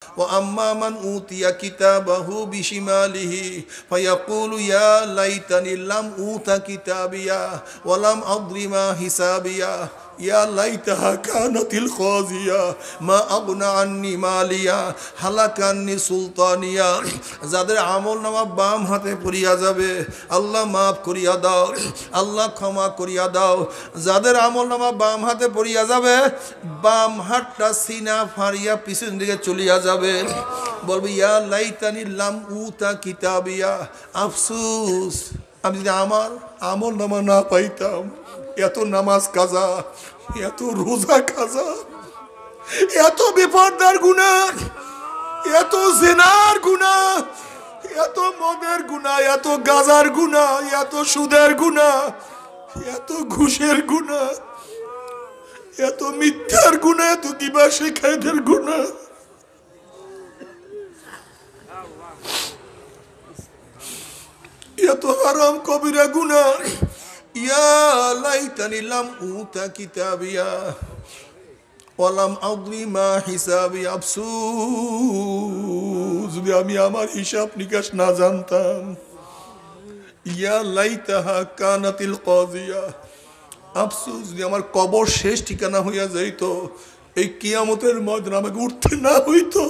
وأما من أوتي كتابه بشماله فيقول يا ليتني لم أوت كتابيا ولم أدر ما حسابيا يا ليتها كانت الخازية ما أغنى عني ماليا هلك عني سلطانيا যাদের আমলনামা বাম হাতে পড়িয়া যাবে আল্লাহ মাফ করিয়া দাও, আল্লাহ ক্ষমা করিয়া দাও। যাদের আমলনামা বাম হাতে পড়িয়া যাবে বাম হাতটা সিনা ফাড়িয়া পিছন দিকে চলিয়া যাবে, বলবে ইয়া লাইতানি লাম উতা কিতাবিয়া, আফসোস আমি যদি আমার আমলনামা না পাইতাম। এত নামাজ কাজা, এত রোজা কাজা, এত বেপরদার গুনাহ, এত জিনার গুনাহ, এত মদের গুনাহ, এত গাজার গুনাহ, এত সুদের গুনাহ, এত ঘুষের গুনাহ, এত মিথ্যার গুনাহ, এত দিবা শেখাইদের গুনাহ, এত হারাম কবিরা গুনাহ। ইয়া লাইতানি লাম উতা কিতাবিয়া ওয়ালাম আদরি মা হিসাবি, আফসোস যদি আমি আমার হিসাব নিকাশ না জানতাম। ইয়া লাইতাহা কানাতিল কাযিয়া, আফসোস যদি আমার কবর শেষ ঠিকানা হইয়া যাইত, এই কিয়ামতের ময়দানে আমাকে উঠতে না হইতো।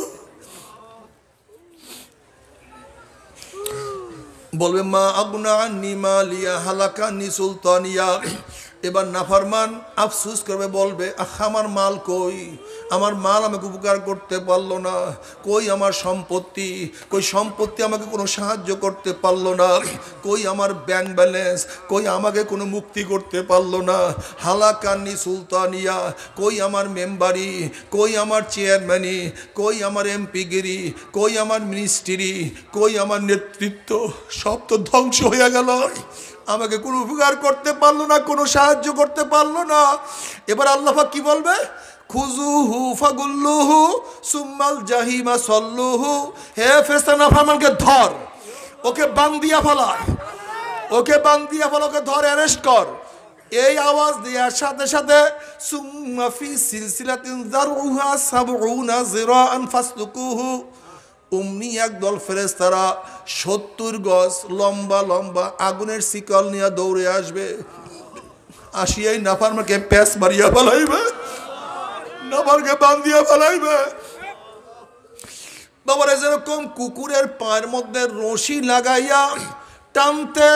বলবে মা আগুনা আন্নি মালিয়া হালাকা আন্নি সুলতানিয়া। এবার নাফরমান আফসোস করবে, বলবে আমার মাল কই, আমার মাল আমাকে উপকার করতে পারলো না, কই আমার সম্পত্তি, কই সম্পত্তি আমাকে কোনো সাহায্য করতে পারলো না, কই আমার ব্যাংক ব্যালেন্স, কই আমাকে কোনো মুক্তি করতে পারলো না। হালাকান্নি সুলতানিয়া, কই আমার মেম্বারি, কই আমার চেয়ারম্যানি, কই আমার এমপিগিরি, কই আমার মিনিস্ট্রি, কই আমার নেতৃত্ব, সব তো ধ্বংস হয়ে গেল। আমাকে কোনো উপকার করতে পারলো না, কোনো সাহায্য করতে পারলো না। এবার আল্লাহ পাক কি বলবে? খুজুহু ফাগুল্লুহু সুম্মাল জাহিমা সল্লুহু। হে ফেরেশতা নাফরমানকে ধর, ওকে বান্দিয়া ফেলা, ওকে বান্দিয়া ফেলা, ওকে ধর, অ্যারেস্ট কর। এই আওয়াজ দেওয়ার সাথে সাথে সুম্মা ফি সিলসিলাতিন যারউহা সাবউনা যিরাআন ফাসলুকুহু, অমনি একদল ফেরেশতারা 70 গজ লম্বা লম্বা আগুনের শিকল নিয়ে দৌড়ে আসবে, আসিয়াই নাফরমানকে প্যাঁচ মারিয়া ফেলাইবে, নাফরকে বান্ধিয়া ফেলাইবে। বাবারে যেরকম কুকুরের পায়ের মধ্যে রশি লাগাইয়া টানতে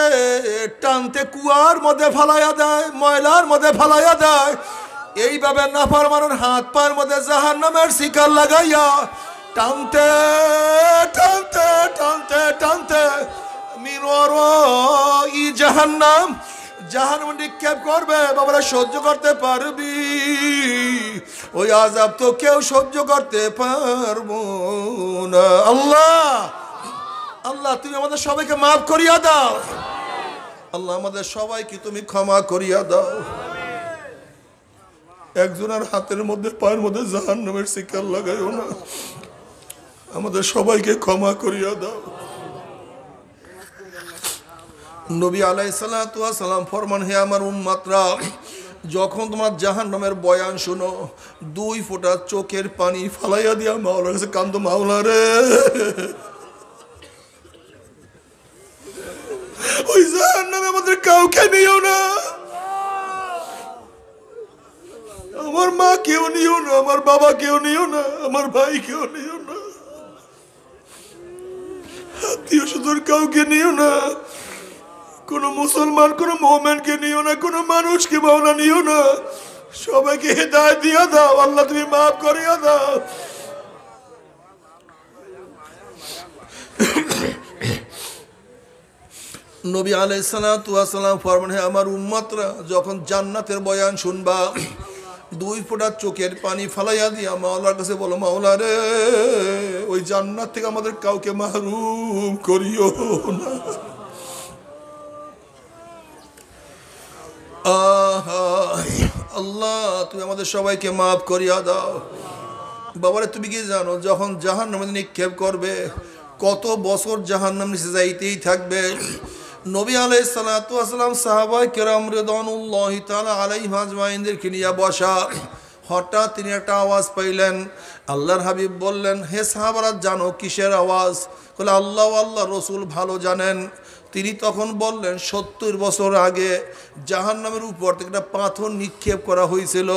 টানতে কুয়ার মধ্যে ফেলাইয়া দেয়, ময়লার মধ্যে ফেলাইয়া দেয়, এইভাবে নাফরমানের হাত পায়ের মধ্যে জাহান্নামের শিকল লাগাইয়া টানতে টানতে টানতে টানতে মিনওয়ারাই জাহান্নাম, জাহান্নামে নিক্ষেপ করবে। বাবারা সহ্য করতে পারবি? ওই আযাব তো কেউ সহ্য করতে পারবো না। আল্লাহ আল্লাহ তুমি আমাদের সবাইকে মাফ করিয়া দাও, আল্লাহ আমাদের সবাইকে তুমি ক্ষমা করিয়া দাও। একজনের হাতের মধ্যে পায়ের মধ্যে জাহান্নামের শিকল লাগাইও না, আমাদের সবাইকে ক্ষমা করিয়া দাও। নবী আলাইহিস সালাতু ওয়াস সালাম ফরমান, হে আমার উম্মতরা, যখন তোমরা জাহান্নামের বয়ান শুনো 2 ফোঁটা চোখের পানি ফালাইয়া দিয়া মাওলার কাছে কান্দো, মাওলা রে ওই জাহান্নামে আমাদের কাউকে নিও না, আমার মা কেউ নিও না, আমার বাবা কেউ নিও না, আমার ভাই কেউ নিও না, আত্মীয় স্বজন কাউকে নিও না, কোনো মুসলমান কোনো মুমিনকে নিও না, কোনো মানুষকে মাওলা নিও না, সবাইকে হেদায়েত দিয়া দাও। আল্লাহ তুমি মাফ করিয়া দাও। নবী আলাইহিস সালাতু ওয়াস সালাম ফরমান, হে আমার উম্মতরা, যখন জান্নাতের বয়ান শুনবা 2 ফোঁটা চোখের পানি ফালাইয়া দিয়া মাওলার কাছে বলো, মাওলা রে ওই জান্নাত থেকে আমাদের কাউকে মাহরুম করিও না। আল্লাহ তুমি আমাদের সবাইকে মাফ করিয়া দাও। বাবারে তুমি কি জানো, যখন জাহান্নামে নিক্ষেপ করবে কত বছর জাহান্নাম নিচে যাইতেই থাকবে। নবী আলাইহিস সালাতু ওয়াস সালাম সাহাবায়ে কেরাম রিদওয়ানুল্লাহি তাআলা আলাইহিম আজমাইনদেরকে নিয়ে বসা, হঠাৎ তিনি একটা আওয়াজ পাইলেন। আল্লাহর হাবিব বললেন, হে সাহাবারা, জানো কিসের আওয়াজ? বলে, আল্লাহ আল্লাহ রসুল ভালো জানেন। তিনি তখন বললেন, 70 বছর আগে জাহান্নামের উপর থেকে একটা পাথর নিক্ষেপ করা হয়েছিল।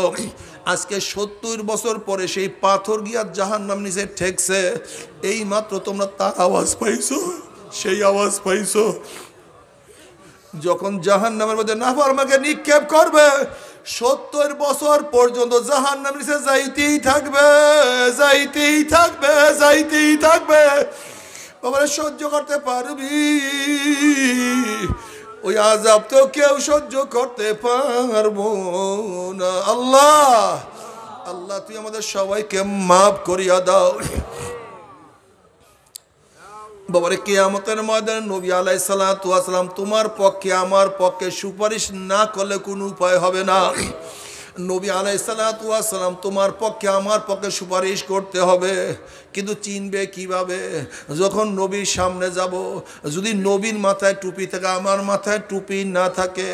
আজকে 70 বছর পরে সেই পাথর গিয়া জাহান্নাম নিচে ঠেকছে। এই মাত্র তোমরা তার আওয়াজ পাইছো, সেই আওয়াজ পাইছো। যখন জাহান্নামের মধ্যে নাফরমানকে নিক্ষেপ করবে, 70 বছর পর্যন্ত জাহান্নামের নিচে যাইতেই থাকবে, যাইতেই থাকবে, যাইতেই থাকবে। বাবারে, সহ্য করতে পারবি? ওই আযাব তো কেউ সহ্য করতে পারবো না। আল্লাহ আল্লাহ, তুই আমাদের সবাইকে মাফ করিয়া দাও। বাবারে, কিয়ামতের ময়দানে নবী আলাইহিস সালাতু ওয়াস সালাম তোমার পক্ষে আমার পক্ষে সুপারিশ না করলে কোনো উপায় হবে না। নবী আলাইহিস সালাতু ওয়াস সালাম তোমার পক্ষে আমার পক্ষে সুপারিশ করতে হবে, কিন্তু চিনবে কিভাবে? যখন নবীর সামনে যাব, যদি নবীর মাথায় টুপি থাকে, আমার মাথায় টুপি না থাকে,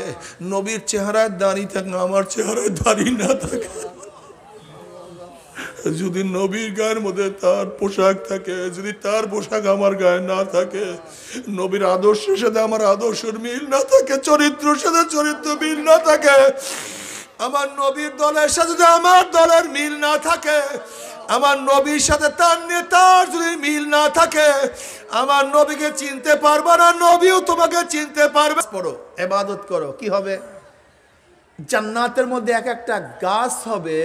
নবীর চেহারায় দাড়ি থাকে, আমার চেহারায় দাড়ি না থাকে, যদি নবীর গায়ের মধ্যে তার পোশাক থাকে, যদি তার পোশাক আমার গায়ে না থাকে, নবীর আদর্শের সাথে আমার আদর্শের মিল না থাকে, চরিত্রের সাথে চরিত্র মিল না থাকে, আমার নবীর দলের সাথে যদি আমার দলের মিল না থাকে, আমার নবীর সাথে তার নেতার যদি মিল না থাকে, আমার নবীকে চিনতে পারবে না, নবীও তোমাকে চিনতে পারবে। পড়ো, ইবাদত করো, কি হবে? জান্নাতের মধ্যে এক একটা গাছ হবে,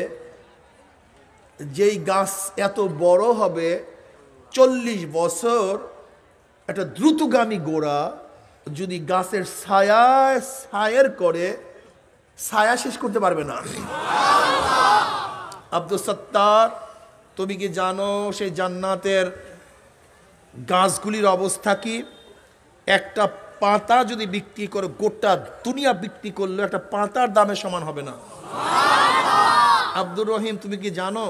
যেই গাছ এত বড় হবে, 40 বছর একটা দ্রুতগামী ঘোড়া যদি গাছের ছায়ের করে, ছায়া শেষ করতে পারবে না। আব্দুল সত্তার, তুমি কি জানো সেই জান্নাতের গাছগুলির অবস্থা কি? একটা পাতা যদি বিক্রি করে, গোটা দুনিয়া বিক্রি করলে একটা পাতার দামের সমান হবে না। আব্দুর রহিম, তুমি কি জানো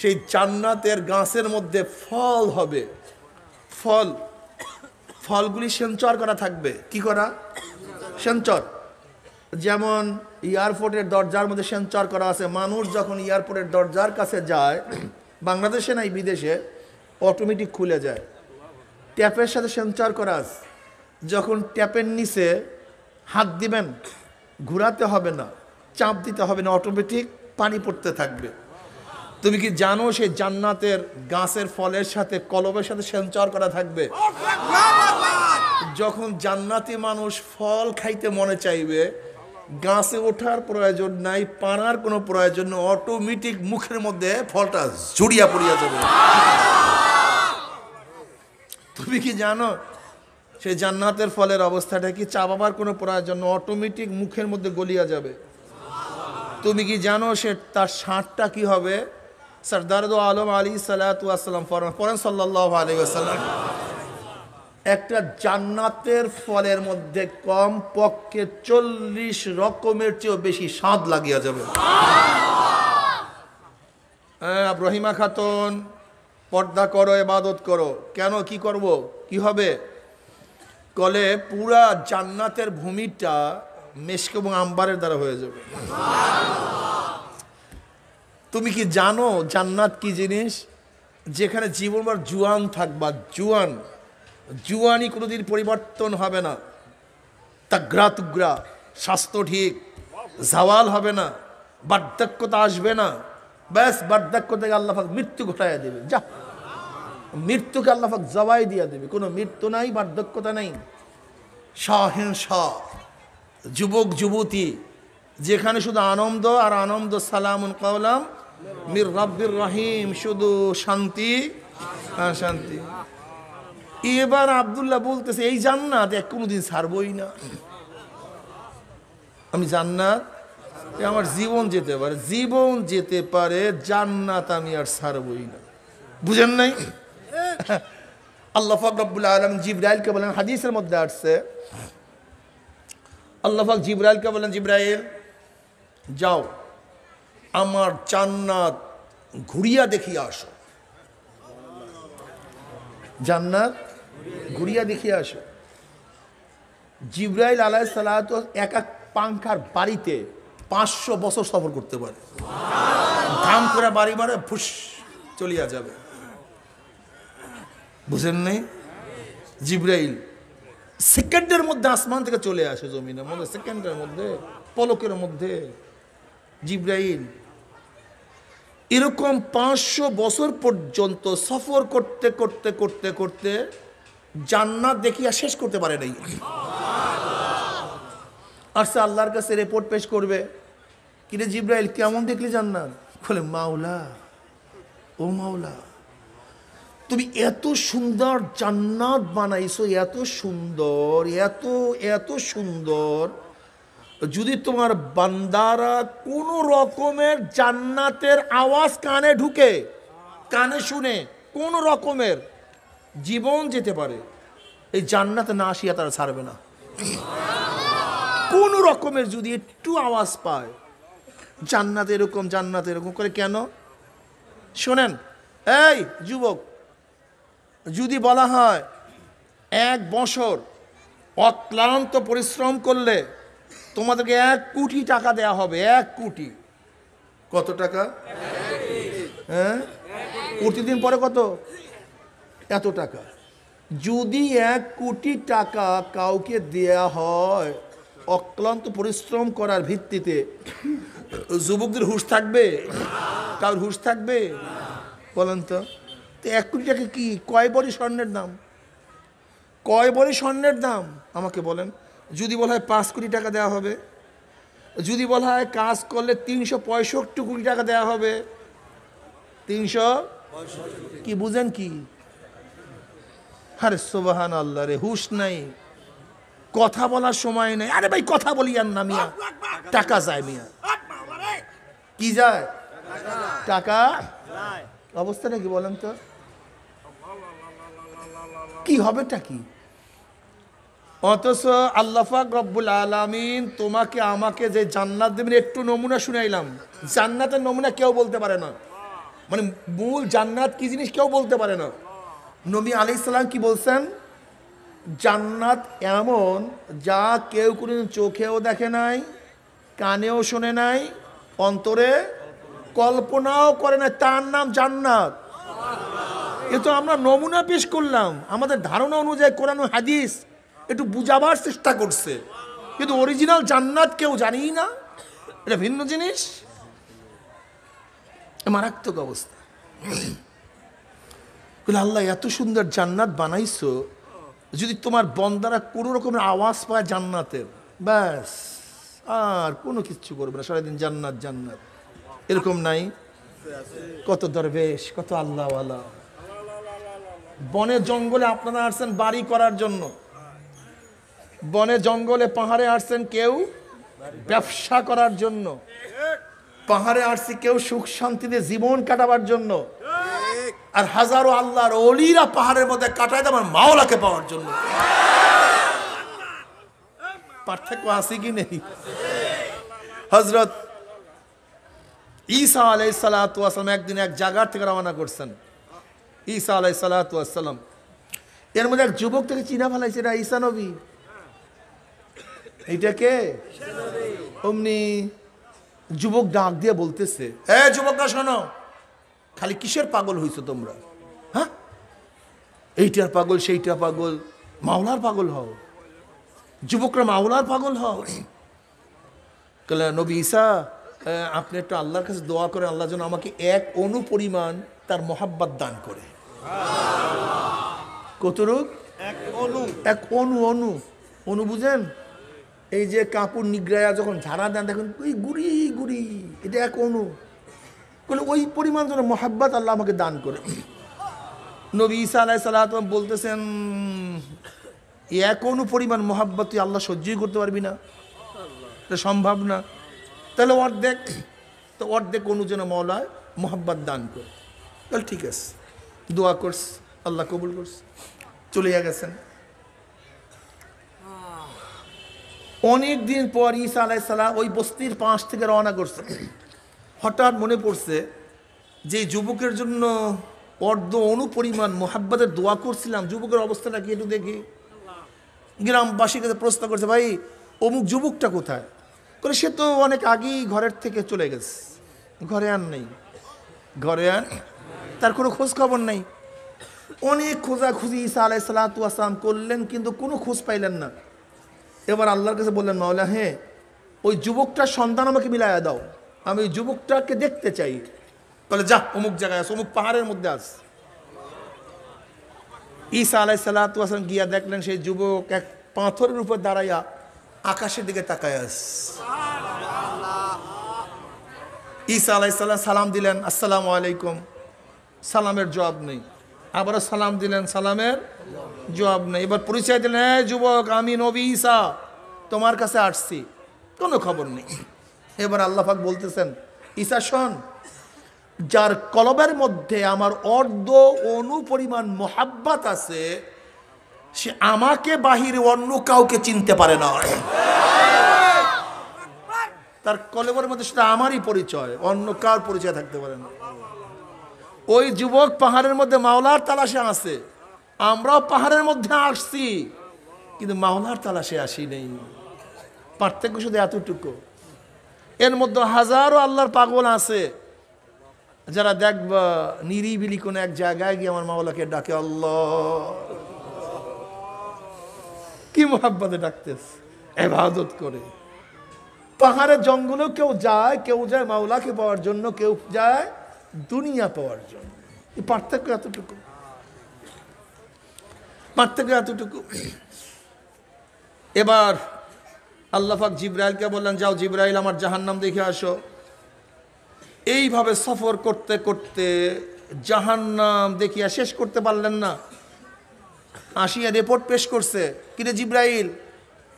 সেই জান্নাতের গাছের মধ্যে ফল হবে? ফলগুলি সঞ্চর করা থাকবে। কি করা? সঞ্চর। যেমন এয়ারপোর্টের দরজার মধ্যে সেন্সর করা আছে। মানুষ যখন এয়ারপোর্টের দরজার কাছে যায়, বাংলাদেশে নাই বিদেশে, অটোমেটিক খুলে যায়। ট্যাপের সাথে সেন্সর করা আছে। যখন ট্যাপের নিচে হাত দিবেন, ঘোরাতে হবে না, চাপ দিতে হবে না, অটোমেটিক পানি পড়তে থাকবে। তুমি কি জানো সেই জান্নাতের গাছের ফলের সাথে, কলবের সাথে সেন্সর করা থাকবে? যখন জান্নাতি মানুষ ফল খাইতে মনে চাইবে, গাছে ওঠার প্রয়োজন নাই, পানার কোনো প্রয়োজন নেই, অটোমেটিক মুখের মধ্যে ফলটা জড়িয়া পড়িয়া যাবে। তুমি কি জানো সেই জান্নাতের ফলের অবস্থাটা কি? চাবাবার কোনো প্রয়োজন নেই, অটোমেটিক মুখের মধ্যে গলিয়া যাবে। তুমি কি জানো সে তার স্বাদটা কি হবে? সরদার দো আলম আলাইহিস সালাতু ওয়াস সালাম পড়েন সাল্লাল্লাহু আলাইহি ওয়াসাল্লাম, একটা জান্নাতের ফলের মধ্যে কম পক্ষে 40 রকমের চেয়েও বেশি স্বাদ লাগিয়া যাবে। রহিমা খাতুন, পর্দা করো, ইবাদত করো। কেন? কি করব? কি হবে? কলে পুরা জান্নাতের ভূমিটা মেশক এবং আম্বারের দ্বারা হয়ে যাবে। তুমি কি জানো জান্নাত কি জিনিস? যেখানে জীবনভর জুয়ান থাকবা, জুয়ানি কোনোদিন পরিবর্তন হবে না, তাগড়া তুগড়া, স্বাস্থ্য ঠিক, জাওয়াল হবে না, বার্ধক্যতা আসবে না। ব্যাস, বার্ধক্য থেকে আল্লাহ পাক মৃত্যু ঘটাইয়া দেবে। যা, মৃত্যুকে আল্লাহ পাক জবাই দিয়া দেবে। কোনো মৃত্যু নাই, বার্ধক্যতা নাই। শাহিনশাহ, যুবক যুবতী, যেখানে শুধু আনন্দ আর আনন্দ। সালামুন কাওলাম মির রাব্বির রহিম, শুধু শান্তি আর শান্তি। এবার আব্দুল্লাহ বলতেছে, এই জান্নাত কোনোদিন ছাড়বই না। আমি জান্নাত, আমার জীবন যেতে পারে, জীবন যেতে পারে, জান্নাত আমি আর ছাড়বই না। বুঝেন নাই? আল্লাহ পাক রব্বুল আলামিন জিবরাইলকে বলেন, হাদিসের মধ্যে আসছে, আল্লাহ পাক জিবরাইলকে বলেন, জিবরাইল যাও আমার জান্নাত ঘুরিয়া দেখিয়া আসো। জান্নাত ঘুরিয়া দেখিয়া আসো। জিবরাইল আলাইহিস সালাতু এক এক পাংখার বাড়িতে 500 বছর সফর করতে পারে। ধাম করে বাড়ি বাড়ে ফুস চলিয়া যাবে। বুঝেন নাই? জিব্রাইল সেকেন্ডের মধ্যে আসমান থেকে চলে আসে জমিনের মধ্যে, সেকেন্ডের মধ্যে, পলকের মধ্যে। জিব্রাইল এরকম 500 বছর পর্যন্ত সফর করতে করতে করতে করতে জান্নাত দেখিয়া শেষ করতে পারে নাই। আর সে আল্লাহর কাছে রিপোর্ট পেশ করবে, কিরে জিব্রাইল কেমন দেখলি জান্নাত? বলে মাওলা, ও মাওলা, তুমি এত সুন্দর জান্নাত বানাইছো, এত সুন্দর, এত এত সুন্দর, যদি তোমার বান্দারা কোন রকমের জান্নাতের আওয়াজ কানে ঢুকে, কানে শুনে, কোন রকমের জীবন যেতে পারে, এই জান্নাতে না আসিয়া তারা ছাড়বে না। কোন রকমের যদি একটু আওয়াজ পায় জান্নাত এরকম, জান্নাত এরকম করে, কেন শোনেন এই যুবক, যদি বলা হয় 1 বছর অক্লান্ত পরিশ্রম করলে তোমাদেরকে 1 কোটি টাকা দেয়া হবে, 1 কোটি। কত টাকা? হ্যাঁ, প্রতিদিন পরে কত? এত টাকা। যদি 1 কোটি টাকা কাউকে দেয়া হয় অক্লান্ত পরিশ্রম করার ভিত্তিতে, যুবকদের হুঁশ থাকবে? কারোর হুঁশ থাকবে? বলেন তো। 1 কোটি টাকা কি কয় ভরি স্বর্ণের দাম? কয় ভরি স্বর্ণের দাম আমাকে বলেন। যদি বলা হয় 5 কোটি টাকা দেওয়া হবে, যদি বলা হয় কাজ করলে 365 কোটি টাকা দেওয়া হবে, 300 কি বুঝেন কি? আরে সুবহানাল্লাহ রে, হুঁশ নাই, কথা বলার সময় নেই। আরে ভাই কথা বলি আর না মিয়া, টাকা যায় মিয়া। কি যায়? টাকা। অবস্থাটা কি বলেন তো? কি হবেটা কি? অথচ আল্লাহ পাক রব্বুল আলামিন তোমাকে আমাকে যে জান্নাত দেবেন, একটু নমুনা শুনাইলাম। জান্নাতের নমুনা কেউ বলতে পারে না, মানে মূল জান্নাত কি জিনিস কেউ বলতে পারে না। নবী আলাইহিস সালাম কি বলছেন? জান্নাত এমন যা কেউ কোনোদিন চোখেও দেখে নাই, কানেও শোনে নাই, অন্তরে কল্পনাও করে না, তার নাম জান্নাত। এ তো আমরা নমুনা পেশ করলাম, আমাদের ধারণা অনুযায়ী কোরআন ও হাদিস একটু বুঝাবার চেষ্টা করছে, কিন্তু অরিজিনাল জান্নাত কেউ জানিই না, এটা ভিন্ন জিনিস। মারাত্মক অবস্থা। আল্লাহ এত সুন্দর জান্নাত বানাইছো, যদি তোমার বন্দারা কোনো রকমের আওয়াজ পায় জান্নাতের, ব্যাস আর কোনো কিচ্ছু করবে না, সারাদিন জান্নাত জান্নাত। এরকম নাই? কত দরবেশ, কত আল্লাহওয়ালা। বনে জঙ্গলে আপনারা আসছেন বাড়ি করার জন্য, বনে জঙ্গলে পাহাড়ে আসছেন কেউ ব্যবসা করার জন্য, পাহাড়ে আসছে কেউ সুখ শান্তিতে জীবন কাটাবার জন্য, আর হাজারো আল্লাহর ওলিরা পাহাড়ের মধ্যে কাটায় দেয় আমার মাওলাকে পাওয়ার জন্য। পার্থক্য আছে কি নেই? হযরত ঈসা আলাইহিস সালাতু ওয়াস সালাম একদিন এক জায়গা থেকে রওনা করছেন। ঈসা আলাইহিস সালাতু ওয়াস সালাম, এর মধ্যে এক যুবক থেকে চিনা ফেলাইছে, এটা ঈসা নবী। এইটাকে অমনি যুবক ডাক দিয়ে বলতেছে, এ যুবকরা শোনো, খালি কিসের পাগল হইছো তোমরা? হ্যাঁ, এইটার পাগল, সেইটা পাগল, মাওলার পাগল হও। যুবকরা মাওলার পাগল হও। নবী ঈসা, আপনি একটু আল্লাহর কাছে দোয়া করে আল্লাহ যেন আমাকে 1 অণু পরিমাণ তার মোহাব্বত দান করে। কতটুক? 1 অণু। 1 অণু। অণু অণু বুঝেন? এই যে কাপড় নিগড়াইয়া যখন ঝাড়া দেন দেখুন ওই গুড়ি গুড়ি, এটা 1 অণু। ওই পরিমাণ যেন মোহাব্বত আল্লাহ আমাকে দান করে। নবী ঈসা আলাইহিস সালাম বলতেছেন, 1 অণু পরিমাণ মোহাব্বত তুই আল্লাহ সহ্যই করতে পারবি না, এটা সম্ভব না। তাহলে অর্ধেক, তো অর্ধেক অণু যেন মওলায় মোহাব্বত দান করে। তাহলে ঠিক আছে, দোয়া করস, আল্লাহ কবুল করস, চলে গেছেন। অনেক দিন পর ঈসা আলাইহিস সালাম ওই বস্তির পাশ থেকে রওনা করছে। হঠাৎ মনে পড়ছে যে যুবকের জন্য অর্ধ অণু পরিমাণ মোহাব্বতের দোয়া করছিলাম, যুবকের অবস্থাটা কি একটু দেখি। গ্রামবাসীর কাছে প্রশ্ন করছে, ভাই অমুক যুবকটা কোথায়? করে সে তো অনেক আগেই ঘরের থেকে চলে গেছে, ঘরে আর নেই। ঘরে আর তার কোনো খোঁজ খবর নেই। অনেক খোঁজাখুঁজি ঈসা আলাইহিস সালাতু ওয়াস সালাম করলেন, কিন্তু কোনো খোঁজ পাইলেন না। এবার আল্লাহর কাছে বললেন, মাওলা হ্যাঁ, ওই যুবকটার সন্ধান আমাকে মিলাইয়া দাও, আমি ওই যুবকটাকে দেখতে চাই। বলে যা, অমুক জায়গায় আস, অমুক পাহাড়ের মধ্যে আস। ঈসা আলাইহিস সালাতু ওয়াস সালাম গিয়া দেখলেন সেই যুবক এক পাথরের উপর দাঁড়াইয়া আকাশের দিকে তাকায় আস। ঈসা আলাইহিস সালাম সালাম দিলেন, আসসালামু আলাইকুম, সালামের জবাব নেই। আবারও সালাম দিলেন, সালামের জবাব নেই। এবার পরিচয় দিলেন, হ্যাঁ যুবক, আমি নবী ঈসা, তোমার কাছে আসছি, কোনো খবর নেই। এবার আল্লাহ পাক বলতেছেন, ঈসা শোন, যার কলবের মধ্যে আমার অর্ধ অনুপরিমাণ মোহাব্বত আছে, সে আমাকে বাহিরে অন্য কাউকে চিনতে পারে না। তার কলবের মধ্যে সেটা আমারই পরিচয়, অন্য কার পরিচয় থাকতে পারে না। ওই যুবক পাহাড়ের মধ্যে মাওলার তালাশে আছে, আমরাও পাহাড়ের মধ্যে আসছি, কিন্তু মাওলার তালাশে আসি নেই। পার্থক্য শুধু এতটুকু। এর মধ্যে হাজারো আল্লাহর পাগল আছে যারা দেখবা নিরিবিলি কোনো এক জায়গায় গিয়ে আমার মাওলাকে ডাকে, আল্লাহ, কি মোহাব্বতে ডাকতেছে, ইবাদত করে। পাহাড়ের জঙ্গলেও কেউ যায় মাওলাকে পাওয়ার জন্য, কেউ যায় দুনিয়া পাওয়ার জন্য। এই পার্থক্য এতটুকু, পার্থক্য এতটুকু। এবার আল্লাহ পাক জিবরাইলকে বললেন, যাও জিবরাইল, আমার জাহান্নাম দেখে আসো। এইভাবে সফর করতে করতে জাহান্নাম দেখিয়া শেষ করতে পারলেন না। আসিয়া রিপোর্ট পেশ করছে, কিরে জিবরাইল,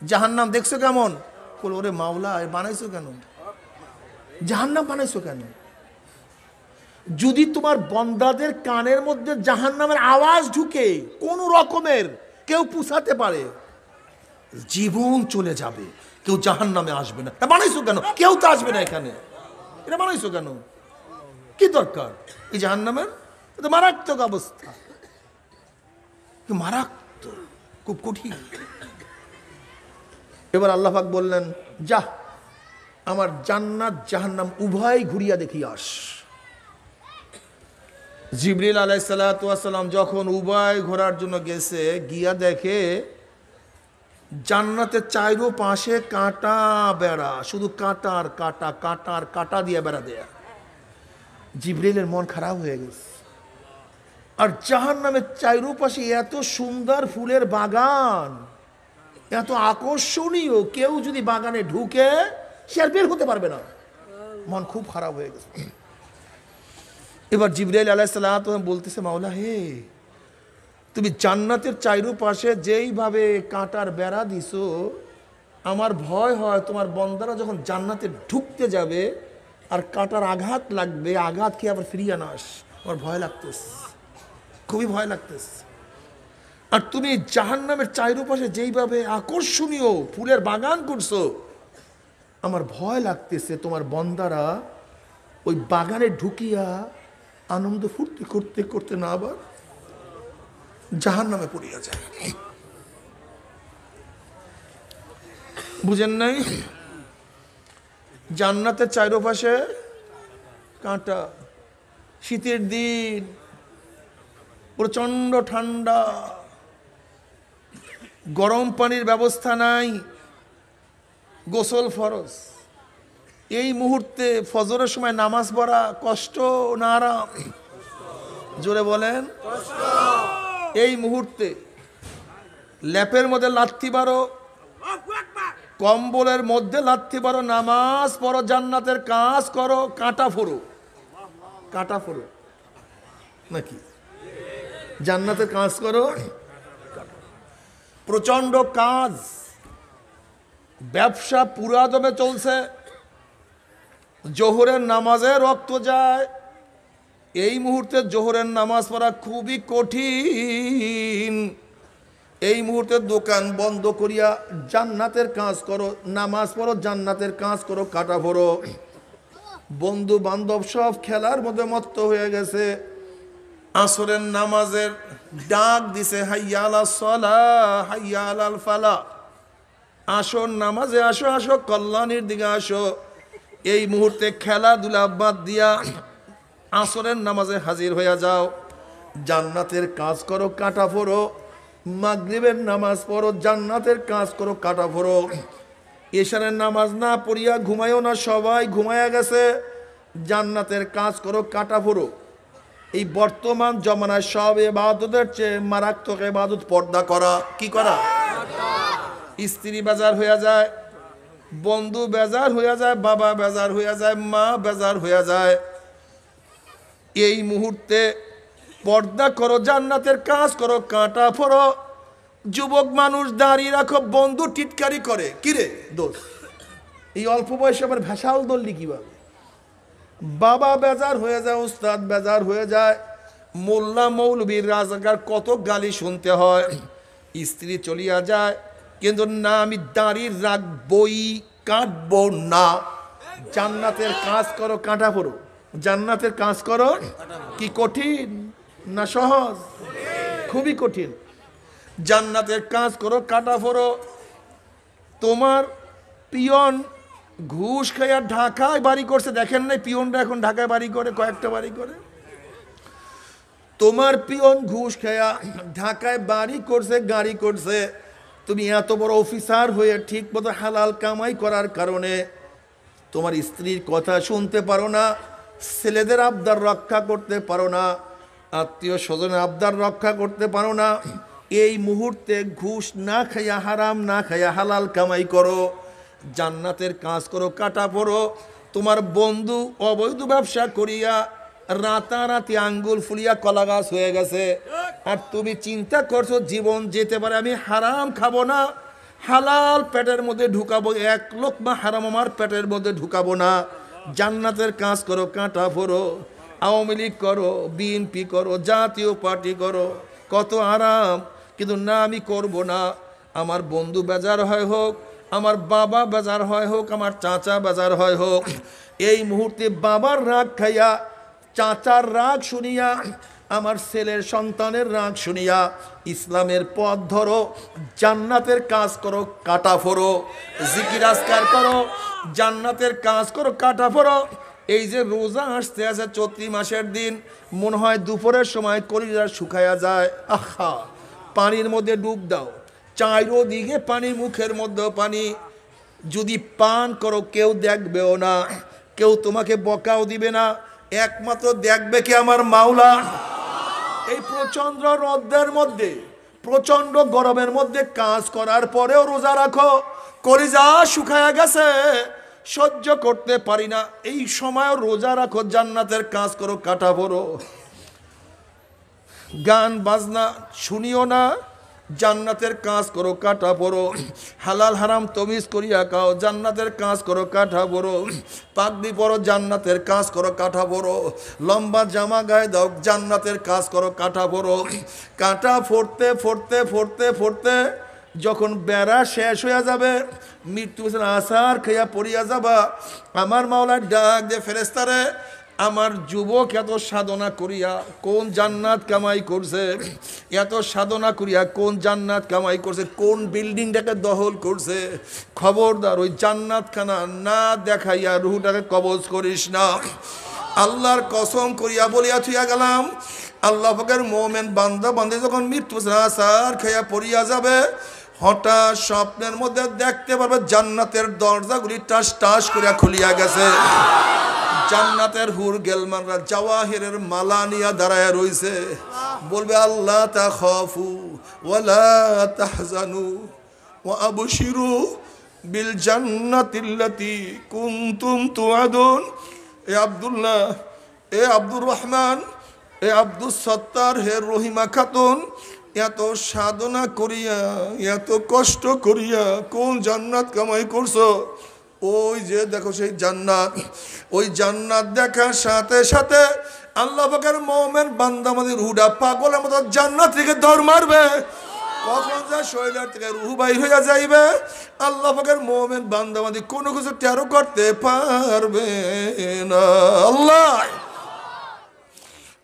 জাহান্নাম দেখছো কেমন? বল, ওরে মাওলা, বানাইছো কেন? জাহান্নাম বানাইছো কেন? যদি তোমার বন্দাদের কানের মধ্যে জাহান্নামের আওয়াজ ঢুকে কোন রকমের, কেউ পুছাতে পারে, জীবন চলে যাবে, কেউ জাহান্নামে আসবে না। বানাইছো কেন? কেউ তো আসবে না এখানে, এটা বানাইছো কেন? কি দরকার এই জাহান্নামের? এটা মারাত্মক অবস্থা, মারাত্মক, খুব কঠিন। এবার আল্লাহ পাক বললেন, যা, আমার জান্নাত জাহান্নাম উভয় ঘুরিয়া দেখি আস। জিবরিল আলাইহিস সালাতু ওয়াস সালাম যখন উভয় ঘোরার জন্য গেছে, গিয়া দেখে জান্নাতের চাইরো পাশে কাঁটা বেড়া, শুধু কাঁটার কাঁটা, কাঁটার কাঁটা দিয়ে বেড়া দেয়া। জিবরিলের মন খারাপ হয়ে গেছে। আর জাহান্নামের চাইরো পাশে এত সুন্দর ফুলের বাগান, এত আকর্ষণীয়, কেউ যদি বাগানে ঢুকে সে আর বের হতে পারবে না। মন খুব খারাপ হয়ে গেছে। এবার জিবরাইল আলাইহিস সালাম বলতেছে, মাওলা হে, তুমি জান্নাতের চাইরো পাশে যেইভাবে কাঁটার বেড়া দিছো, আমার ভয় হয় তোমার বন্দারা যখন জান্নাতে ঢুকতে যাবে আর কাঁটার আঘাত লাগবে, আঘাত খেয়ে আবার ফিরিয়ে না আস, আমার ভয় লাগতেছে, খুবই ভয় লাগতেছে। আর তুমি জাহান্নামের চাইরো পাশে যেইভাবে আকর্ষণীয় ফুলের বাগান করছো, আমার ভয় লাগতেছে তোমার বন্দারা ওই বাগানে ঢুকিয়া আনন্দ ফুর্তি করতে করতে না আবার জাহান্নামে পড়িয়া যায়। বুঝেন নাই? জান্নাতের চারপাশে কাঁটা, শীতের দিন প্রচন্ড ঠান্ডা, গরম পানির ব্যবস্থা নাই, গোসল ফরজ। এই মুহূর্তে ফজরের সময় নামাজ পড়া কষ্ট না আরাম? জোরে বলেন। এই মুহূর্তে ল্যাপের মধ্যে লাথি মারো, কম্বলের মধ্যে লাথি মারো, নামাজ পড়ো, জান্নাতের কাজ করো, কাঁটা ফোড়ো, কাঁটা ফোড়ো নাকি? জান্নাতের কাজ করো, প্রচন্ড কাজ, ব্যবসা পুরা দমে চলছে, জোহরের নামাজে রক্ত যায়। এই মুহূর্তে জোহরের নামাজ পড়া খুবই কঠিন। এই মুহূর্তে দোকান বন্ধ করিয়া জান্নাতের কাজ করো, নামাজ পড়ো, জান্নাতের কাজ করো, কাটা ভরো। বন্ধু বান্ধব সব খেলার মধ্যে মত্ত হয়ে গেছে। আসরের নামাজের ডাক দিছে, হাইয়া আলাস সালাহ, হাইয়া আলাল ফালাহ, আসো নামাজে আসো, আসো কল্যাণের দিকে আসো। এই মুহূর্তে খেলাধুলা বাদ দিয়া আসরের নামাজে হাজির হইয়া যাও, জান্নাতের কাজ করো, কাটা ফোড়ো। মাগরিবের নামাজ পড়ো, জান্নাতের কাজ করো, কাটা ফোড়ো। এশারের নামাজ না পড়িয়া ঘুমায়ও না, সবাই ঘুমায়া গেছে, জান্নাতের কাজ করো, কাটা ফোড়ো। এই বর্তমান জমানায় সব ইবাদতের চেয়ে মারাত্মক ইবাদত পর্দা করা। কি করা? স্ত্রী বেজার হইয়া যায়, বন্ধু বেজার হইয়া যায়, বাবা বেজার হইয়া যায়, মা বেজার হইয়া যায়। এই মুহূর্তে পর্দা করো, জান্নাতের কাজ করো, কাঁটা ফোড়ো। যুবক মানুষ দাঁড়িয়ে রাখো, বন্ধু টিটকারি করে, কিরে দোষ, এই অল্প বয়সে আবার ভেসাল দললি কিভাবে? বাবা বেজার হয়ে যায়, উস্তাদ বেজার হয়ে যায়, মোল্লা মৌলবীর রাজাকার কত গালি শুনতে হয়। স্ত্রী চলিয়া যায়, কিন্তু না, আমি দাঁড়িয়ে রাখবই, কাটবো না। জান্নাতের কাজ করো, কাঁটা ফোড়ো। জান্নাতের কাজ করো। কি কঠিন না সহজ? খুবই কঠিন। জান্নাতের কাজ করো, কাটা ফোড়ো। তোমার পিয়ন ঘুষ খাইয়া ঢাকায় বাড়ি করছে, দেখেন নাই পিয়নরা এখন ঢাকায় বাড়ি করে, কয়েকটা বাড়ি করে। তোমার পিয়ন ঘুষ খাইয়া ঢাকায় বাড়ি করছে, গাড়ি করছে, তুমি এত বড় অফিসার হয়ে ঠিক মতো হালাল কামাই করার কারণে তোমার স্ত্রীর কথা শুনতে পারো না, ছেলেদের আবদার রক্ষা করতে পারো না, আত্মীয় স্বজনের আবদার রক্ষা করতে পারো না। এই মুহূর্তে ঘুষ না খাইয়া, হারাম না খাইয়া হালাল কামাই করো, জান্নাতের কাজ করো, কাটা পড়ো। তোমার বন্ধু অবৈধ ব্যবসা করিয়া রাতারাতি আঙ্গুল ফুলিয়া কলা গাছ হয়ে গেছে, আর তুমি চিন্তা করছো জীবন যেতে পারে, আমি হারাম খাবো না, হালাল পেটের মধ্যে ঢুকাবো, এক লোকমা হারাম আমার পেটের মধ্যে ঢুকাবো না। জান্নাতের কাজ করো, কাঁটা ফোড়ো। আওয়ামী লীগ করো, বিএনপি করো, জাতীয় পার্টি করো, কত আরাম, কিন্তু না, আমি করব না। আমার বন্ধু বেজার হয় হোক, আমার বাবা বেজার হয় হোক, আমার চাচা বেজার হয় হোক, এই মুহূর্তে বাবার রাগ খাইয়া, চাচার রাগ শুনিয়া, আমার ছেলের সন্তানের রাগ শুনিয়া ইসলামের পথ ধরো, জান্নাতের কাজ করো, কাটা ফোড়ো। জিকির আজকার করো, জান্নাতের কাজ করো, কাটা ফোড়ো। এই যে রোজা আসতে আছে, চৈত্র মাসের দিন, মনে হয় দুপুরের সময় কলিজা শুকায়া যায়। আহা, পানির মধ্যে ডুব দাও, চাইরো দিকে পানি, মুখের মধ্যেও পানি। যদি পান করো, কেউ দেখবেও না, কেউ তোমাকে বকাও দিবে না, একমাত্র দেখবে কি? আমার মাওলা। এই প্রচন্ড রোদের মধ্যে, প্রচন্ড গরমের মধ্যে কাজ করার পরেও রোজা রাখো, কলিজা শুকায়া গেছে, সহ্য করতে পারি না, এই সময় রোজা রাখো, জান্নাতের কাজ করো, কাটা পড়ো। গান বাজনা শুনিও না, জান্নাতের কাজ করো, কাটা পড়ো। হালাল হারাম তমিজ করিয়া খাও, জান্নাতের কাজ করো, কাটা পড়ো। পাগড়ি পরো, জান্নাতের কাজ করো, কাটা পড়ো। লম্বা জামা গায়ে দাও, জান্নাতের কাজ করো, কাটা পড়ো। কাটা ফোড়তে ফোড়তে ফোড়তে ফোড়তে যখন বেড়া শেষ হইয়া যাবে, মৃত্যু আসার খাইয়া পড়িয়া যাবা, আমার মাওলার ডাক দে, ফেরেস্তারে, আমার যুবক এত সাধনা করিয়া কোন জান্নাত কামাই করছে, এত সাধনা করিয়া কোন জান্নাত কামাই করছে, কোন বিল্ডিংটাকে দখল করছে, খবরদার ওই জান্নাতখানা না দেখাইয়া রুহটাকে কবজ করিস না। আল্লাহর কসম করিয়া বলিয়া থুইয়া গেলাম, আল্লাহ পাকের মোমেন বান্দা বান্দে যখন মৃত্যু আসার খাইয়া পড়িয়া যাবে, হঠাৎ স্বপ্নের মধ্যে দেখতে পারবে জান্নাতের দরজাগুলি টাস টাস করিয়া খুলিয়া গেছে। জান্নাতের হুর গেলমানরা জাওয়াহিরের মালা নিয়া দাঁড়ায় রইছে, বলবে আল্লাহ তাখাফু ওয়ালা তাহজানু ওয়া আবশিরু বিল জান্নাতিল্লাতী কুনতুম তুআদুন। এ আব্দুল্লাহ, এ আব্দুর রহমান, এ আব্দুস সত্তার, হে রহিমা খাতুন, এত সাধনা করিয়া, এত কষ্ট করিয়া কোন জান্নাত কামাই করছো? ওই যে দেখো সেই জান্নাত। ওই জান্নাত দেখার সাথে সাথে আল্লাহ পাকের মোমেন বান্দামাদি রুহটা পাগলের মতো জান্নাত থেকে দৌড় মারবে। কখন যা শরীরের থেকে রুহ বাইর হইয়া যাইবে, আল্লাহ পাকের মোমেন বান্দামাদি কোনো কিছু টেরো করতে পারবে না। আল্লাহ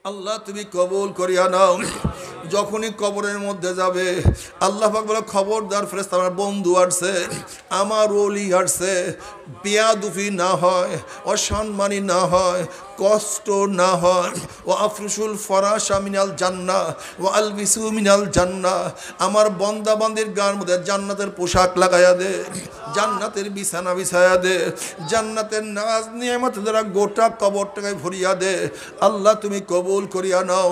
আল্লাহ তুমি কবুল করিয়া নাও। যখনই কবরের মধ্যে যাবে, আল্লাহ পাক বলে, খবরদার ফেরেশতা, আমার বন্ধু আসছে, আমার ওলি আসছে, বেয়াদুফি না হয়, অসম্মানী না হয়, কষ্ট না হয়। ও আফরুসুল ফরাশা মিনাল জান্নাহ ও আলবিসু মিনাল জান্নাহ, আমার বান্দা বান্দির গার মধ্যে জান্নাতের পোশাক লাগায়া দে, জান্নাতের বিছানা বিছায়া দে, জান্নাতের নাজ নিয়ামত দ্বারা গোটা কবরটাকে ভরিয়া দে। আল্লাহ তুমি কবুল করিয়া নাও।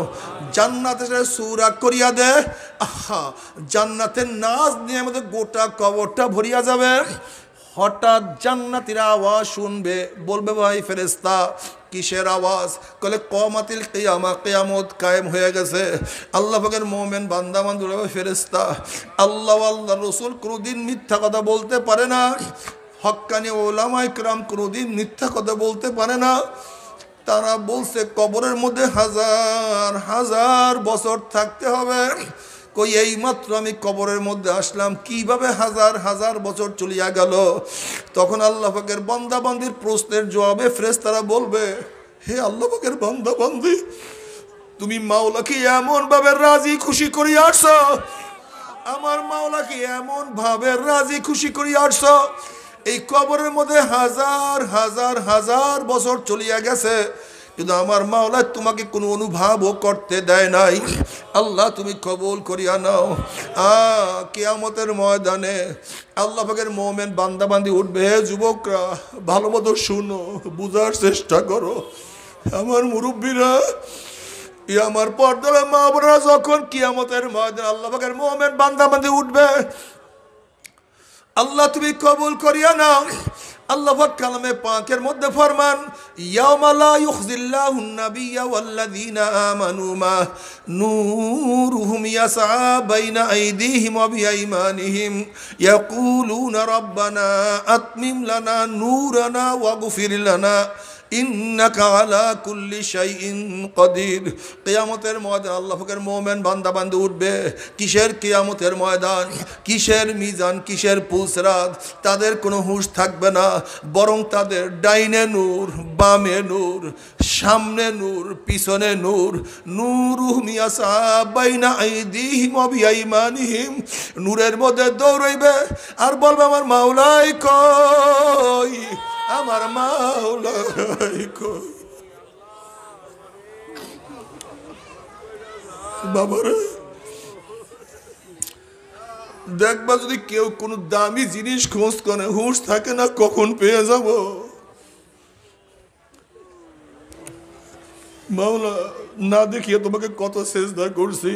জান্নাতের সূরা করিয়া দে। আহা, জান্নাতের নাজ নিয়ামত গোটা কবরটা ভরিয়া যাবে। হঠাৎ জান্নাতীরা আওয়াজ শুনবে, বলবে ভাই ফেরেশতা কিসের আওয়াজ? কলে কিয়ামাতিল কিয়ামা, কিয়ামত কায়েম হয়ে গেছে। আল্লাহ পাকের মুমিন বান্দা বান্দুরা ফেরেশতা, আল্লাহ আল্লাহ রাসূল কোনদিন মিথ্যা কথা বলতে পারে না, হক্কানি উলামা ইকরাম কোনদিন মিথ্যা কথা বলতে পারে না। তারা বলছে কবরের মধ্যে হাজার হাজার বছর থাকতে হবে। কই এই মাত্র আমি কবরের মধ্যে আসলাম, কিভাবে হাজার হাজার বছর চলিয়া গেল? তখন আল্লাহ পাকের বান্দা বান্দির প্রশ্নের জবাবে ফেরেশতারা বলবে, হে আল্লাহ পাকের বান্দা বান্দি, তুমি মাওলাকে এমন ভাবে রাজি খুশি করিয়া আসছো, আমার মাওলাকে এমন ভাবে রাজি খুশি করিয়া আসছো, এই কবরের মধ্যে হাজার হাজার হাজার বছর চলিয়া গেছে, কিন্তু আমার মাওলা তোমাকে কোনো অনুভবও করতে দেয় নাই। আল্লাহ তুমি কবুল করিয়া নাও। কিয়ামতের ময়দানে আল্লাহ পাকের মুমিন বান্দা বান্দি উঠবে। যুবকরা ভালো মতো শুনো, বুঝার চেষ্টা করো। আমার মুরব্বীরা, আমার পর্দার মা বোনেরা, যখন কিয়ামতের ময়দানে আল্লাহ পাকের মুমিন বান্দা বান্দি উঠবে, আল্লাহ তুমি কবুল করিয়া নাও। আল্লাহ পাক কালামে পাকের মধ্যে ফরমান, ইয়াওমা লা ইউখজিল্লাহুন নাবিয়্যা ওয়াল্লাযীনা আমানু মা নূরুহুম ইয়াসআ বাইনা আইদিহিম ওয়া বিআইমানিহিম ইয়াকুলুনা রাব্বানা আতমিম লানা নূরানা ওয়াগফির লানা ইন্নাকা আলা কুল্লি শাইইন কাদির। কিয়ামতের ময়দান আল্লাহ পাকের মুমিন বান্দা বান্দি উঠবে। কিসের কিয়ামতের ময়দান, কিসের মিজান, কিসের পুলসরাত? তাদের কোনো হুঁশ থাকবে না, বরং তাদের ডাইনে নূর, বামে নূর, সামনে নূর, পিছনে নূর। নূরুহুম ইয়াসআ বাইনা আইদিহিম ওয়া বিআইমানিহিম, নূরের মধ্যে দৌড়াইবে আর বলবে আমার মাওলাই কই, আমার মাওলাই কই। বাবারে দেখবা, যদি কেউ কোনো দামি জিনিস খোঁজ করে, হুঁশ থাকে না কখন পেয়ে যাব। মাওলা না দেখিয়ে তোমাকে কত সেজদা করছি,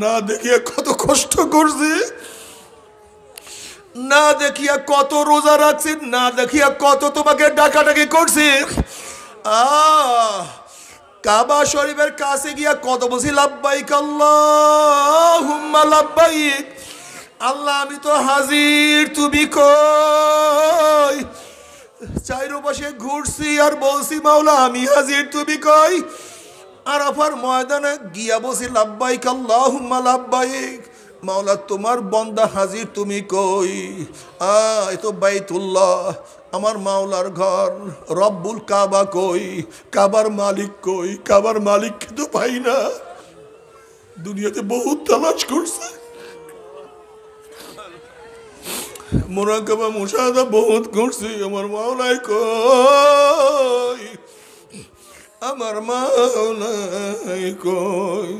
না দেখিয়ে কত কষ্ট করছি, না দেখিয়া কত রোজা রাখছি, না দেখিয়া কত তোমাকে ডাকাডাকি করছি। কাবা শরীফের কাছে গিয়া কত বলছি লাব্বাইক আল্লাহুম্মা লাব্বাইক, আল্লাহ আমি তো হাজির, তুমি কই? চাইরপাশে ঘুরছি আর বলছি মাওলা আমি হাজির, তুমি কই? আরাফার ময়দানে গিয়া বলছি লাব্বাইক আল্লাহুম্মা লাব্বাইক, মাওলা তোমার বান্দা হাজির, তুমি কই? এ তো বাইতুল্লাহ, আমার মাওলার ঘর। রব্বুল কাবা কই? কাবার মালিক কই? কাবার মালিক তো পাই না। দুনিয়াতে বহুত তালাশ করছে, মুরাকাবা মুশাহাদা বহুত করছি, আমার মাওলাই কই? আমার মাওলাই কই?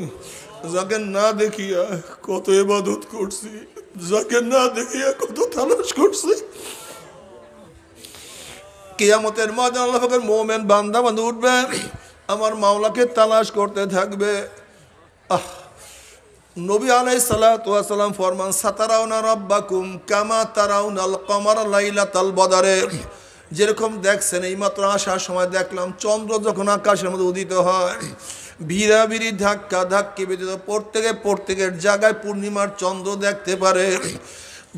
যাকে না দেখিয়া কত ইবাদত করছি, যাকে না দেখিয়া কত তালাশ করছি। কিয়ামতের ময়দানে আল্লাহ পাকের মুমিন বান্দা বান্দা উঠবে, আমার মাওলাকে তালাশ করতে থাকবে। নবী আলাইহিস সালাতু ওয়াস সালাম ফরমান, সাতারাউনা রাব্বাকুম কামা তারাউনাল কমারা লাইলাতাল বদরে। যেরকম দেখছেন এইমাত্র আসার সময় দেখলাম চন্দ্র যখন আকাশের মধ্যে উদিত হয়, ভিড়াভিড়ি ধাক্কা ধাক্কি ব্যতীত প্রত্যেকের জায়গায় পূর্ণিমার চন্দ্র দেখতে পারে।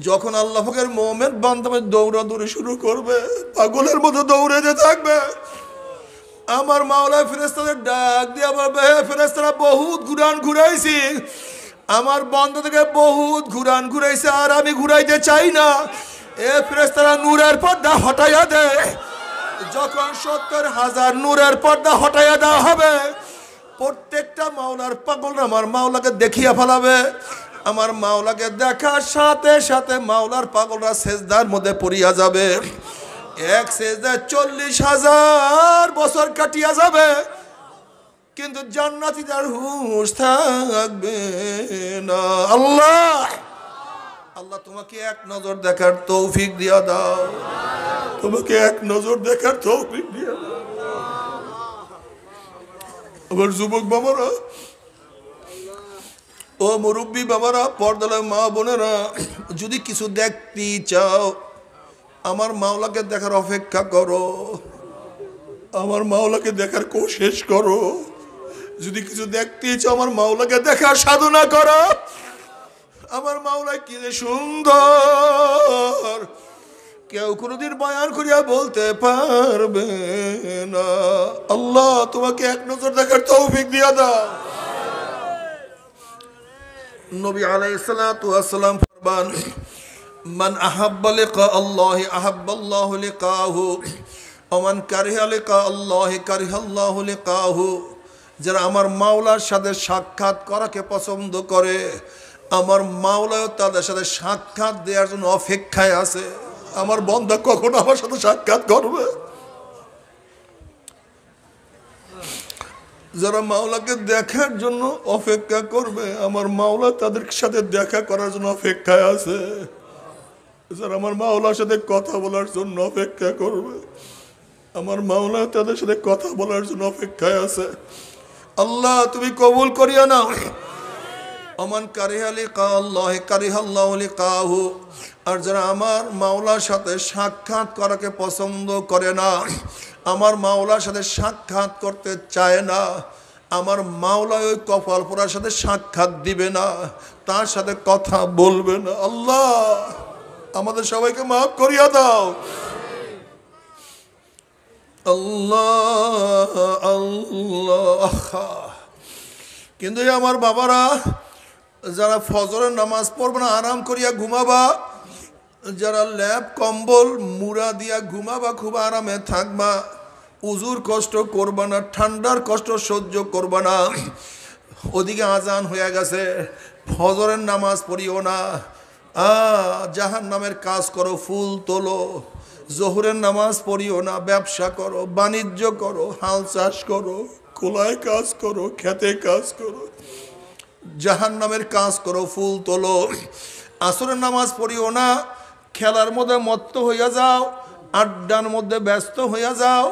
যখন আল্লাহ পাকের মুমিন বান্দা দৌড়াদৌড়ি শুরু করবে, পাগলের মতো দৌড়াতে থাকবে, আমার মাওলা ফেরেশতাদের ডাক দিয়া বলবে, হে ফেরেশতারা বহুত ঘুরান ঘুরাইছি, আমার বন্ধ থেকে বহুত ঘুরান ঘুরাইছে, আর আমি ঘুরাইতে চাই না। এ ফেরেশতারা নূরের পর্দা হটাইয়া দে। যখন ৭০,০০০ নূরের পর্দা হটাইয়া দেওয়া হবে, প্রত্যেকটা মাওলার পাগল আমার মাওলাকে দেখিয়া ফেলাবে। আমার মাওলাকে দেখার সাথে সাথে মাওলার পাগলরা সেজদার মধ্যে পড়িয়া যাবে। এক সেজদায় 40,000 বছর কাটিয়া যাবে, কিন্তু জান্নাতীদের হুঁশ থাকবে না। আল্লাহ আল্লাহ তোমাকে এক নজর দেখার তৌফিক দিয়া দাও, তোমাকে এক নজর দেখার তৌফিক দিয়া দাও। আবার যুবক বাবারা, ও মুরব্বী বাবারা, পর্দার মা বোনেরা, যদি কিছু দেখতে চাও আমার মাওলাকে দেখার অপেক্ষা করো, আমার মাওলাকে দেখার কোশিশ করো। যদি কিছু দেখতে চাও আমার মাওলাকে দেখার সাধনা করো। আমার মাওলা কি যে সুন্দর, কেউ কোনোদিন বয়ান করিয়া বলতে পারবে না। আল্লাহ তোমাকে এক নজর দেখার তৌফিক দিয়া দাও। নবী আলাইহিস সালাতু ওয়াস সালাম ফরমান, মান আহাব্বা লিকা আল্লাহি আহাব্বাল্লাহু লিকাহু ওয়া মান কারিহা লিকা আল্লাহি কারিহাল্লাহু লিকাহু। যারা আমার মাওলার সাথে সাক্ষাৎ করাকে পছন্দ করে, আমার মাওলাও তাদের সাথে সাক্ষাৎ দেওয়ার জন্য অপেক্ষায় আছে। আমার বান্দা কখন আমার সাথে সাক্ষাৎ করবে? যারা মাওলাকে দেখার জন্য অপেক্ষা করবে, আমার মাওলা তাদের সাথে দেখা করার জন্য অপেক্ষায় আছে। যারা আমার মাওলার সাথে কথা বলার জন্য অপেক্ষা করবে, আমার মাওলা তাদের সাথে কথা বলার জন্য অপেক্ষায় আছে। আল্লাহ তুমি কবুল করিয়া নাও। আমান কারিহা লিকা আল্লাহি কারিহাল্লাহু লিকাহু। আর যারা আমার মাওলার সাথে সাক্ষাৎ করাকে পছন্দ করে না, আমার মাওলার সাথে সাক্ষাৎ করতে চায় না, আমার মাওলা ওই কপাল পোড়ার সাথে সাক্ষাৎ দিবে না, তার সাথে কথা বলবে না। আল্লাহ আমাদের সবাইকে মাফ করিয়া দাও। আল্লাহ আল্লাহ। কিন্তু আমার বাবারা, যারা ফজরের নামাজ পড়বে না, আরাম করিয়া ঘুমাবা, যারা ল্যাপ কম্বল মুড়া দিয়া ঘুমাবা, খুব আরামে থাকবা, উজুর কষ্ট করবা না, ঠান্ডার কষ্ট সহ্য করবা না। ওদিকে আজান হয়ে গেছে, ফজরের নামাজ পড়িও না, জাহান্নামের কাজ করো, ফুল তোলো। জোহরের নামাজ পড়িও না, ব্যবসা করো, বাণিজ্য করো, হাল চাষ করো, কোলায় কাজ করো, খেতে কাজ করো, জাহান্নামের কাজ করো, ফুল তোলো। আসরের নামাজ পড়িও না, খেলার মধ্যে মত্ত হইয়া যাও, আড্ডার মধ্যে ব্যস্ত হইয়া যাও,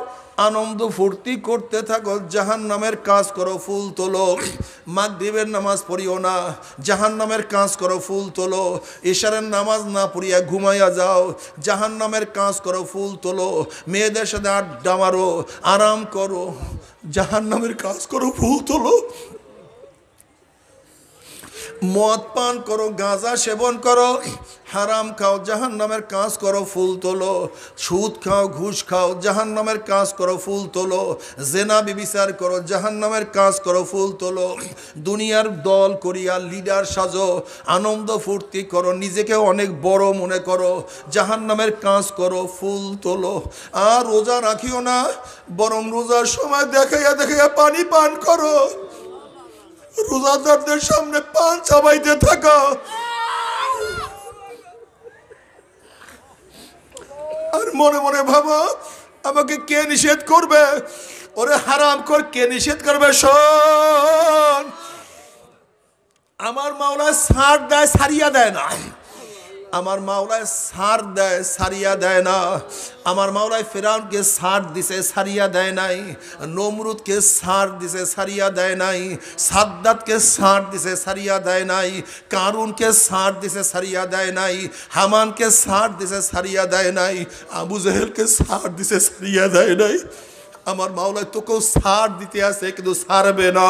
আনন্দ ফুর্তি করতে থাকো, জাহান্নামের কাজ করো, ফুল তোলো। মাগরিবের নামাজ পড়িও না, জাহান্নামের কাজ করো, ফুল তোলো। ইশারের নামাজ না পড়িয়া ঘুমাইয়া যাও, জাহান্নামের কাজ করো, ফুল তোলো। মেয়েদের সাথে আড্ডা মারো, আরাম করো, জাহান্নামের কাজ করো, ফুল তোলো। মদ পান করো, গাঁজা সেবন করো, হারাম খাও, জাহান্নামের কাজ করো, ফুল তোলো। সুদ খাও, ঘুষ খাও, জাহান্নামের কাজ করো, ফুল তোলো। জেনা বিবিচার করো, জাহান্নামের কাজ করো, ফুল তোলো। দুনিয়ার দল করিয়া লিডার সাজো, আনন্দ ফুর্তি করো, নিজেকে অনেক বড় মনে করো, জাহান্নামের কাজ করো, ফুল তোলো। আর রোজা রাখিও না, বরং রোজার সময় দেখাইয়া দেখাইয়া পানি পান করো, রোজাদারদের সামনে পান চাবাইতে থাকা। আর মনে মনে ভাবো, আমাকে কে নিষেধ করবে? ওরে হারাম কর, কে নিষেধ করবে? শোন, আমার মাওলা ছাড় দেয়, ছাড়িয়া দেয় না। আমার মাওলায় ছাড় দেয়, ছাড়িয়া দেয় না। আমার মাওলায় ফিরআউনকে ছাড় দিছে, ছাড়িয়া দেয় নাই। নমরুদকে ছাড় দিছে, ছাড়িয়া দেয় নাই। সাদ্দাতকে ছাড় দিছে, ছাড়িয়া দেয় নাই। কারুনকে ছাড় দিছে, ছাড়িয়া দেয় নাই। হামানকে ছাড় দিছে, ছাড়িয়া দেয় নাই। আবু জেহেলকে ছাড় দিছে, ছাড়িয়া দেয় নাই। আমার মাওলায় তোকেও ছাড় দিতে আছে, কিন্তু ছাড়বে না।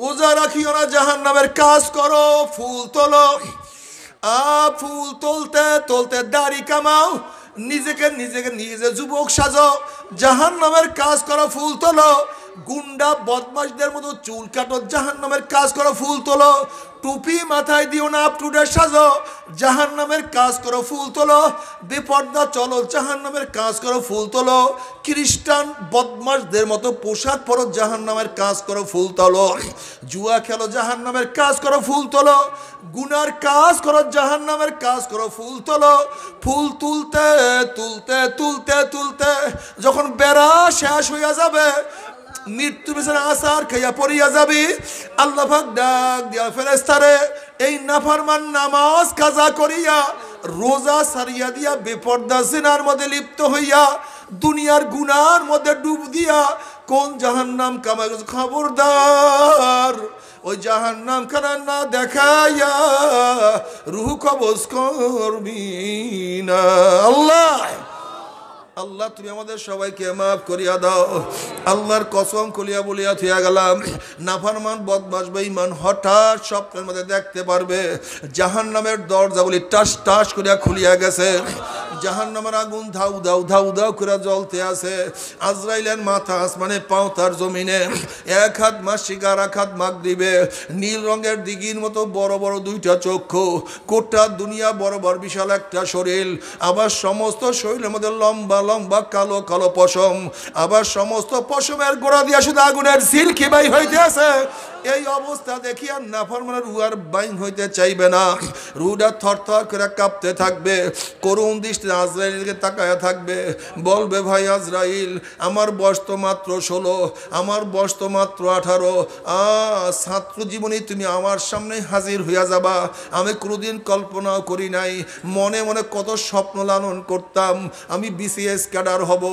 রোজা রাখিও না, জাহান্নামের কাজ করো, ফুল তোলো। ফুল তুলতে তুলতে দাড়ি কামাও, নিজে যুবক সাজো, জাহান্নামের কাজ করো, ফুল তোলো। গুন্ডা বদমাশদের মতো চুল কাটো, জাহান্নামের কাজ করো, ফুল তোলো, টুপি মাথায় দিও না, আপ টু ডেট সাজো, জাহান্নামের কাজ করো, ফুল তোলো, বেপর্দা চলো, জাহান্নামের কাজ করো, ফুল তোলো, খ্রিস্টান বদমাশদের মতো পোশাক পরো, জাহান্নামের কাজ করো, ফুল তোলো, জুয়া খেলো, জাহান্নামের কাজ করো, ফুল তোলো, গুনার কাজ করো, জাহান্নামের কাজ করো, ফুল তোলো। ফুল তুলতে তুলতে তুলতে তুলতে যখন বেড়া শেষ হইয়া যাবে, মৃত্যু বিছানা আসার খাইয়া পড়িয়া যাবি, আল্লাহ পাক ডাক দিয়া ফেরেশতারে, এই নাফরমান নামাজ কাজা করিয়া রোজা সারিয়া দিয়া বেপর্দা জিনার মধ্যে লিপ্ত হইয়া দুনিয়ার গুনার মধ্যে ডুব দিয়া কোন জাহান্নাম কামাই, খবরদার ওই জাহান্নাম খানা না দেখাইয়া রুহ কবজ করবি না। আল্লাহ আল্লাহ তুমি আমাদের সবাইকে মাফ করিয়া দাও। আল্লাহর কসম করিয়া বলিয়া থিয়া গেলাম, নাফরমান বদমাশ বেঈমান হঠাৎ স্বপ্নের মধ্যে দেখতে পারবে জাহান্নামের দরজা বলি টাস টাস করিয়া খুলিয়া গেছে, জাহান্নামের আগুন ধাউ ধাউ ধাউ ধাউ করে জ্বলতে আছে, আজরাইলের মাথা আসমানে পাও তার জমিনে, এক হাত মাসিক আর এক হাত মাগরিবে, নীল রঙের দিঘির মতো বড় বড় দুইটা চক্ষু, কোটা দুনিয়া বরাবর বিশাল একটা শরীর, আবার সমস্ত শরীরের মধ্যে লম্বা লম্বা কালো কালো পশম, আবার সমস্ত পশমের গোড়া দিয়া শুধু আগুনের ঝিলকি বাই হইতে আছে। এই অবস্থা দেখি আর নাফরমানের রূহ আর বাইন হইতে চাইবে না, রূহটা থরথর করে কাঁপতে থাকবে, করুণ দৃষ্টিতে আজরাইলকে তাকায়া থাকবে, বলবে ভাই আজরাইল আমার বয়স তো মাত্র 16, আমার বয়স তো মাত্র 18, ছাত্র জীবনে তুমি আমার সামনে হাজির হইয়া যাবা, আমি কোনোদিন কল্পনাও করি নাই, মনে মনে কত স্বপ্ন লালন করতাম, আমি বিসিএস ক্যাডার হব,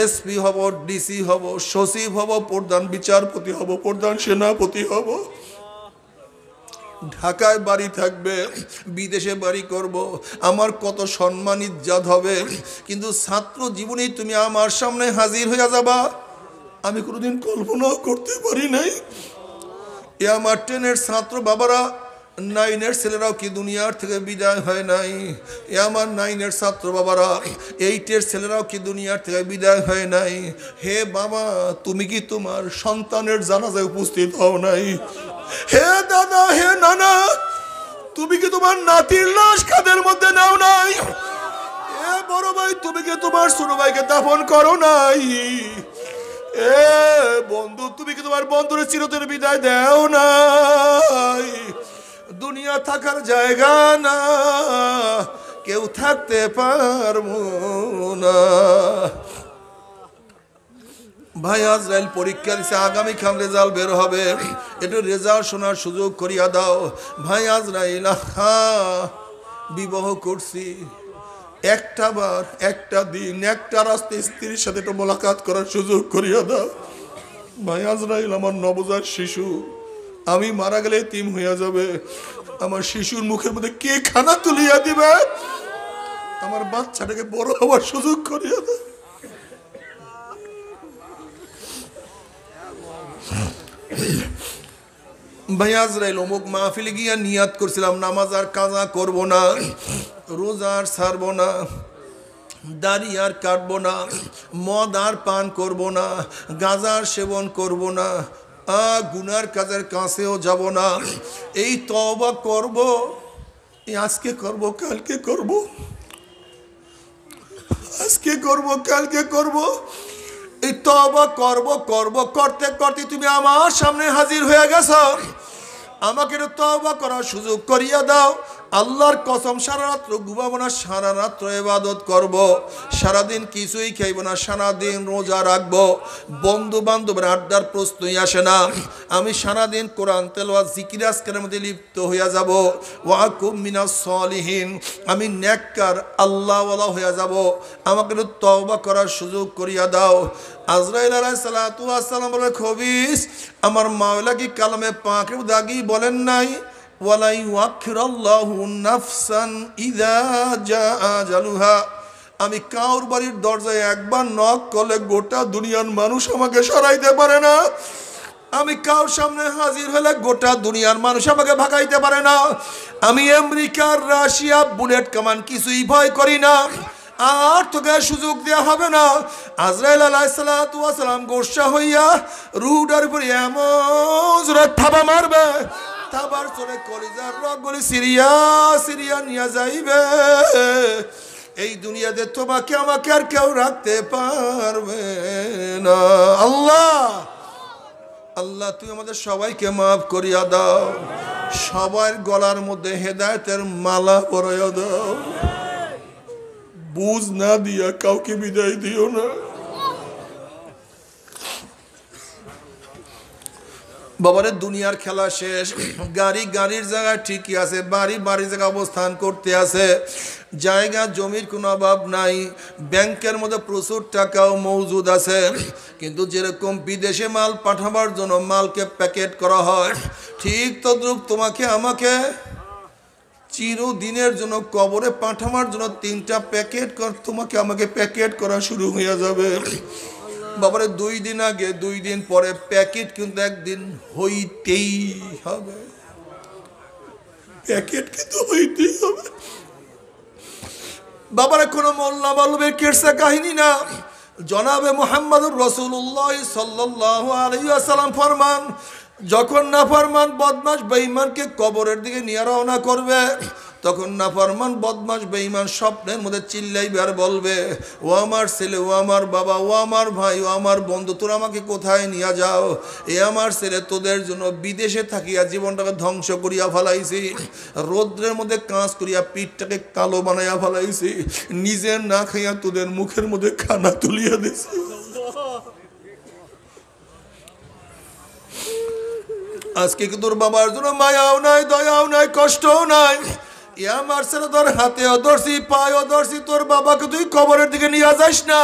এসপি হব, ডিসি হব, সচিব হব, প্রধান বিচারপতি হব, প্রধান সেনাপতি হব, ঢাকায় বাড়ি থাকবে, বিদেশে বাড়ি করব, আমার কত সম্মান ইজ্জত হবে, কিন্তু ছাত্র জীবনেই তুমি আমার সামনে হাজির হইয়া যাবা, আমি কোনোদিন কল্পনাও করতে পারি নাই। এ আমার 10-এর ছাত্র বাবারা, 9-এর ছেলেরাও কি দুনিয়ার থেকে বিদায় হয় নাই? এ আমার 9-এর ছাত্র বাবারা, 8-এর ছেলেরাও কি দুনিয়ার থেকে বিদায় হয় নাই? হে বাবা, তুমি কি তোমার সন্তানের জানাজায় উপস্থিত হও নাই? হে দাদা, হে নানা, তুমি কি তোমার নাতির লাশ কাঁধের মধ্যে নাও নাই? এ বড় ভাই, তুমি কি তোমার ছোট ভাইকে দাফন করো নাই? এ বন্ধু, তুমি কি তোমার বন্ধুর চিরতরে বিদায় দেও নাই? দুনিয়া থাকার জায়গা না, কেউ থাকতে পারবো না। ভাই আজরাইল পরীক্ষা দিছে, আগামীকাল রেজাল্ট বের হবে, একটু রেজাল্ট শোনার সুযোগ করিয়া দাও। ভাই আজরাইল, বিবাহ করছি, একটা বার, একটা দিন, একটা রাস্তায় স্ত্রীর সাথে একটু মোলাকাত করার সুযোগ করিয়া দাও। ভাই আজরাইল, আমার নবজাত শিশু, আমি মারা গেলে এতিম হইয়া যাবে, আমার শিশুর মুখের মধ্যে কে খানা তুলিয়া দিবে? আমার বাচ্চাটাকে বড় হওয়ার সুযোগ করিয়া দাও। ভাই আজরাইল, অমুক মাহফিলে গিয়া নিয়াত করছিলাম নামাজ আর কাজা করব না, রোজা আর ছাড়বো না, দাড়ি আর কাটবো না, মদ আর পান করব না, গাঁজার সেবন করব না, গুনার কাজের কাছেও যাব না, এই তওবা করব, আজকে করব, কালকে করব, আজকে করব, কালকে করব, এই তওবা করব করব করতে করতে তুমি আমার সামনে হাজির হয়ে গেছো, আমাকে তওবা করার সুযোগ করিয়া দাও। আল্লাহর কসম, সারা রাত্র ঘুমাবো না, সারা রাত্র ইবাদত করব, সারাদিন কিছুই খাইব না, সারাদিন রোজা রাখবো, বন্ধু বান্ধবের আড্ডার প্রশ্নই আসে না, আমি সারাদিন কোরআন তেলাওয়াত জিকির আজকারের মধ্যে লিপ্ত হইয়া যাব, ওয়াকুম মিনাস সলিহিন, আমি নেককার আল্লাহওয়ালা হইয়া যাব, আমাকে তওবা করার সুযোগ করিয়া দাও। আজরাইল আলাইহিস সালাতু ওয়াস সালাম বলে, খবিস, আমার মাওলা কি কালামে পাকের দাগি বলেন নাই, ওয়ালা ইউআখিরুল্লাহু নাফসান ইযা জাআ আজালুহা, আমি কাউর বাড়ির দরজায় একবার নক করলে গোটা দুনিয়ার মানুষ আমাকে সরাইতে পারে না, আমি কাউর সামনে হাজির হলে গোটা দুনিয়ার মানুষ আমাকে ভাগাইতে পারে না, আমি আমেরিকার, রাশিয়া, বুলেট কামান কিছুই ভয় করি না, আর তোকে সুযোগ দেওয়া হবে না। আজরাইল আলাইহিস সালাতু ওয়াস সালাম গোসা হইয়া রুহুটার উপর এমন জোরে থাবা মারবে, থাবার জোরে কলিজার রগগুলি সিরিয়া সিরিয়া নিয়ে যাইবে। এই দুনিয়াতে তোমাকে আমাকে আর কেউ রাখতে পারবে না। আল্লাহ আল্লাহ তুই আমাদের সবাইকে মাফ করিয়া দাও, সবার গলার মধ্যে হেদায়েতের মালা পরাইয়া দাও, বুঝ না দিয়া কাউকে বিদায় দিও না। বাবারে দুনিয়ার খেলা শেষ, গাড়ির জায়গায় ঠিকই আছে, বাড়ির জায়গায় অবস্থান করতে আছে, জায়গা জমির কোনো অভাব নাই, ব্যাংকের মধ্যে প্রচুর টাকাও মজুদ আছে, কিন্তু যেরকম বিদেশে মাল পাঠাবার জন্য মালকে প্যাকেট করা হয়, ঠিক তদ্রূপ তোমাকে আমাকে চিরদিনের জন্য কবরে পাঠাবার জন্য 3টা প্যাকেট তোমাকে আমাকে প্যাকেট করা শুরু হয়ে যাবে। বাবারে 2 দিন আগে 2 দিন পরে প্যাকেট কিন্তু একদিন হইতেই হবে, প্যাকেট কিন্তু হইতেই হবে। বাবারে কোনো মোল্লা বলবে কেরসা কাহিনী না, জনাবে মুহাম্মদুর রাসূলুল্লাহ সাল্লাল্লাহু আলাইহি ওয়াসাল্লাম ফরমান, যখন নাফরমান বদমাশ বেঈমানকে কবরের দিকে নিয়ে রওনা করবে, তখন নাফরমান বদমাশ বেঈমান স্বপ্নের মধ্যে চিল্লাইবে আর বলবে, ও আমার ছেলে, ও আমার বাবা, ও আমার ভাই, ও আমার বন্ধু, তোরা আমাকে কোথায় নিয়ে যাও? এ আমার ছেলে, তোদের জন্য বিদেশে থাকিয়া জীবনটাকে ধ্বংস করিয়া ফেলাইছি, রৌদ্রের মধ্যে কাজ করিয়া পিঠটাকে কালো বানাইয়া ফেলাইছি, নিজের না খাইয়া তোদের মুখের মধ্যে খানা তুলিয়া দিছি। আজকে কি তোর বাবার জন্য মায়াও নাই, দয়াও নাই, কষ্টও নাই? আমার ছেলে তোর হাতেও ধরছি, পায়েও ধরছি, তোর বাবাকে তুই কবরের দিকে নিয়ে যাস না।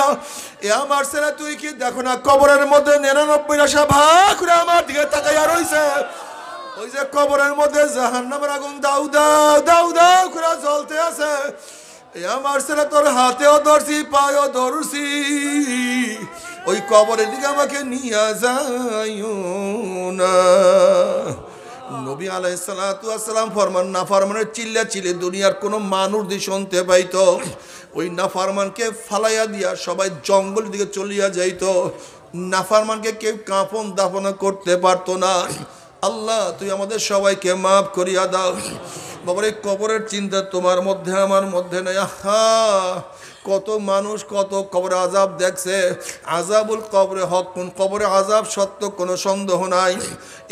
আমার ছেলে তুই কি দেখো না কবরের মধ্যে 99টা ভাগ করে আমার দিকে তাকাইয়া রইছে, ওই যে কবরের মধ্যে জাহান্নামের আগুন দাউ দাউ দাউ দাউ করে জ্বলতে আছে। আমার ছেলে তোর হাতেও ধরছি, পায়েও ধরছি, ওই কবরের দিকে আমাকে নিয়ে যাইও না। নবী আলাইহিস সালাতু ওয়াস সালাম ফরমান, নাফরমানের চিল্লে দুনিয়ার কোনো মানুষ যদি শুনতে পাইতো, ওই নাফরমানকে ফালাইয়া দিয়া সবাই জঙ্গলের দিকে চলিয়া যাইতো, নাফরমানকে কেউ কাফন দাফন করতে পারতো না। আল্লাহ তুই আমাদের সবাইকে মাফ করিয়া দাও। বাবার এই কবরের চিন্তা তোমার মধ্যে আমার মধ্যে নেই। আহা, কত মানুষ কত কবরে আযাব দেখছে, আযাবুল কবরে হক, কোন কবরে আযাব সত্য, কোনো সন্দেহ নাই।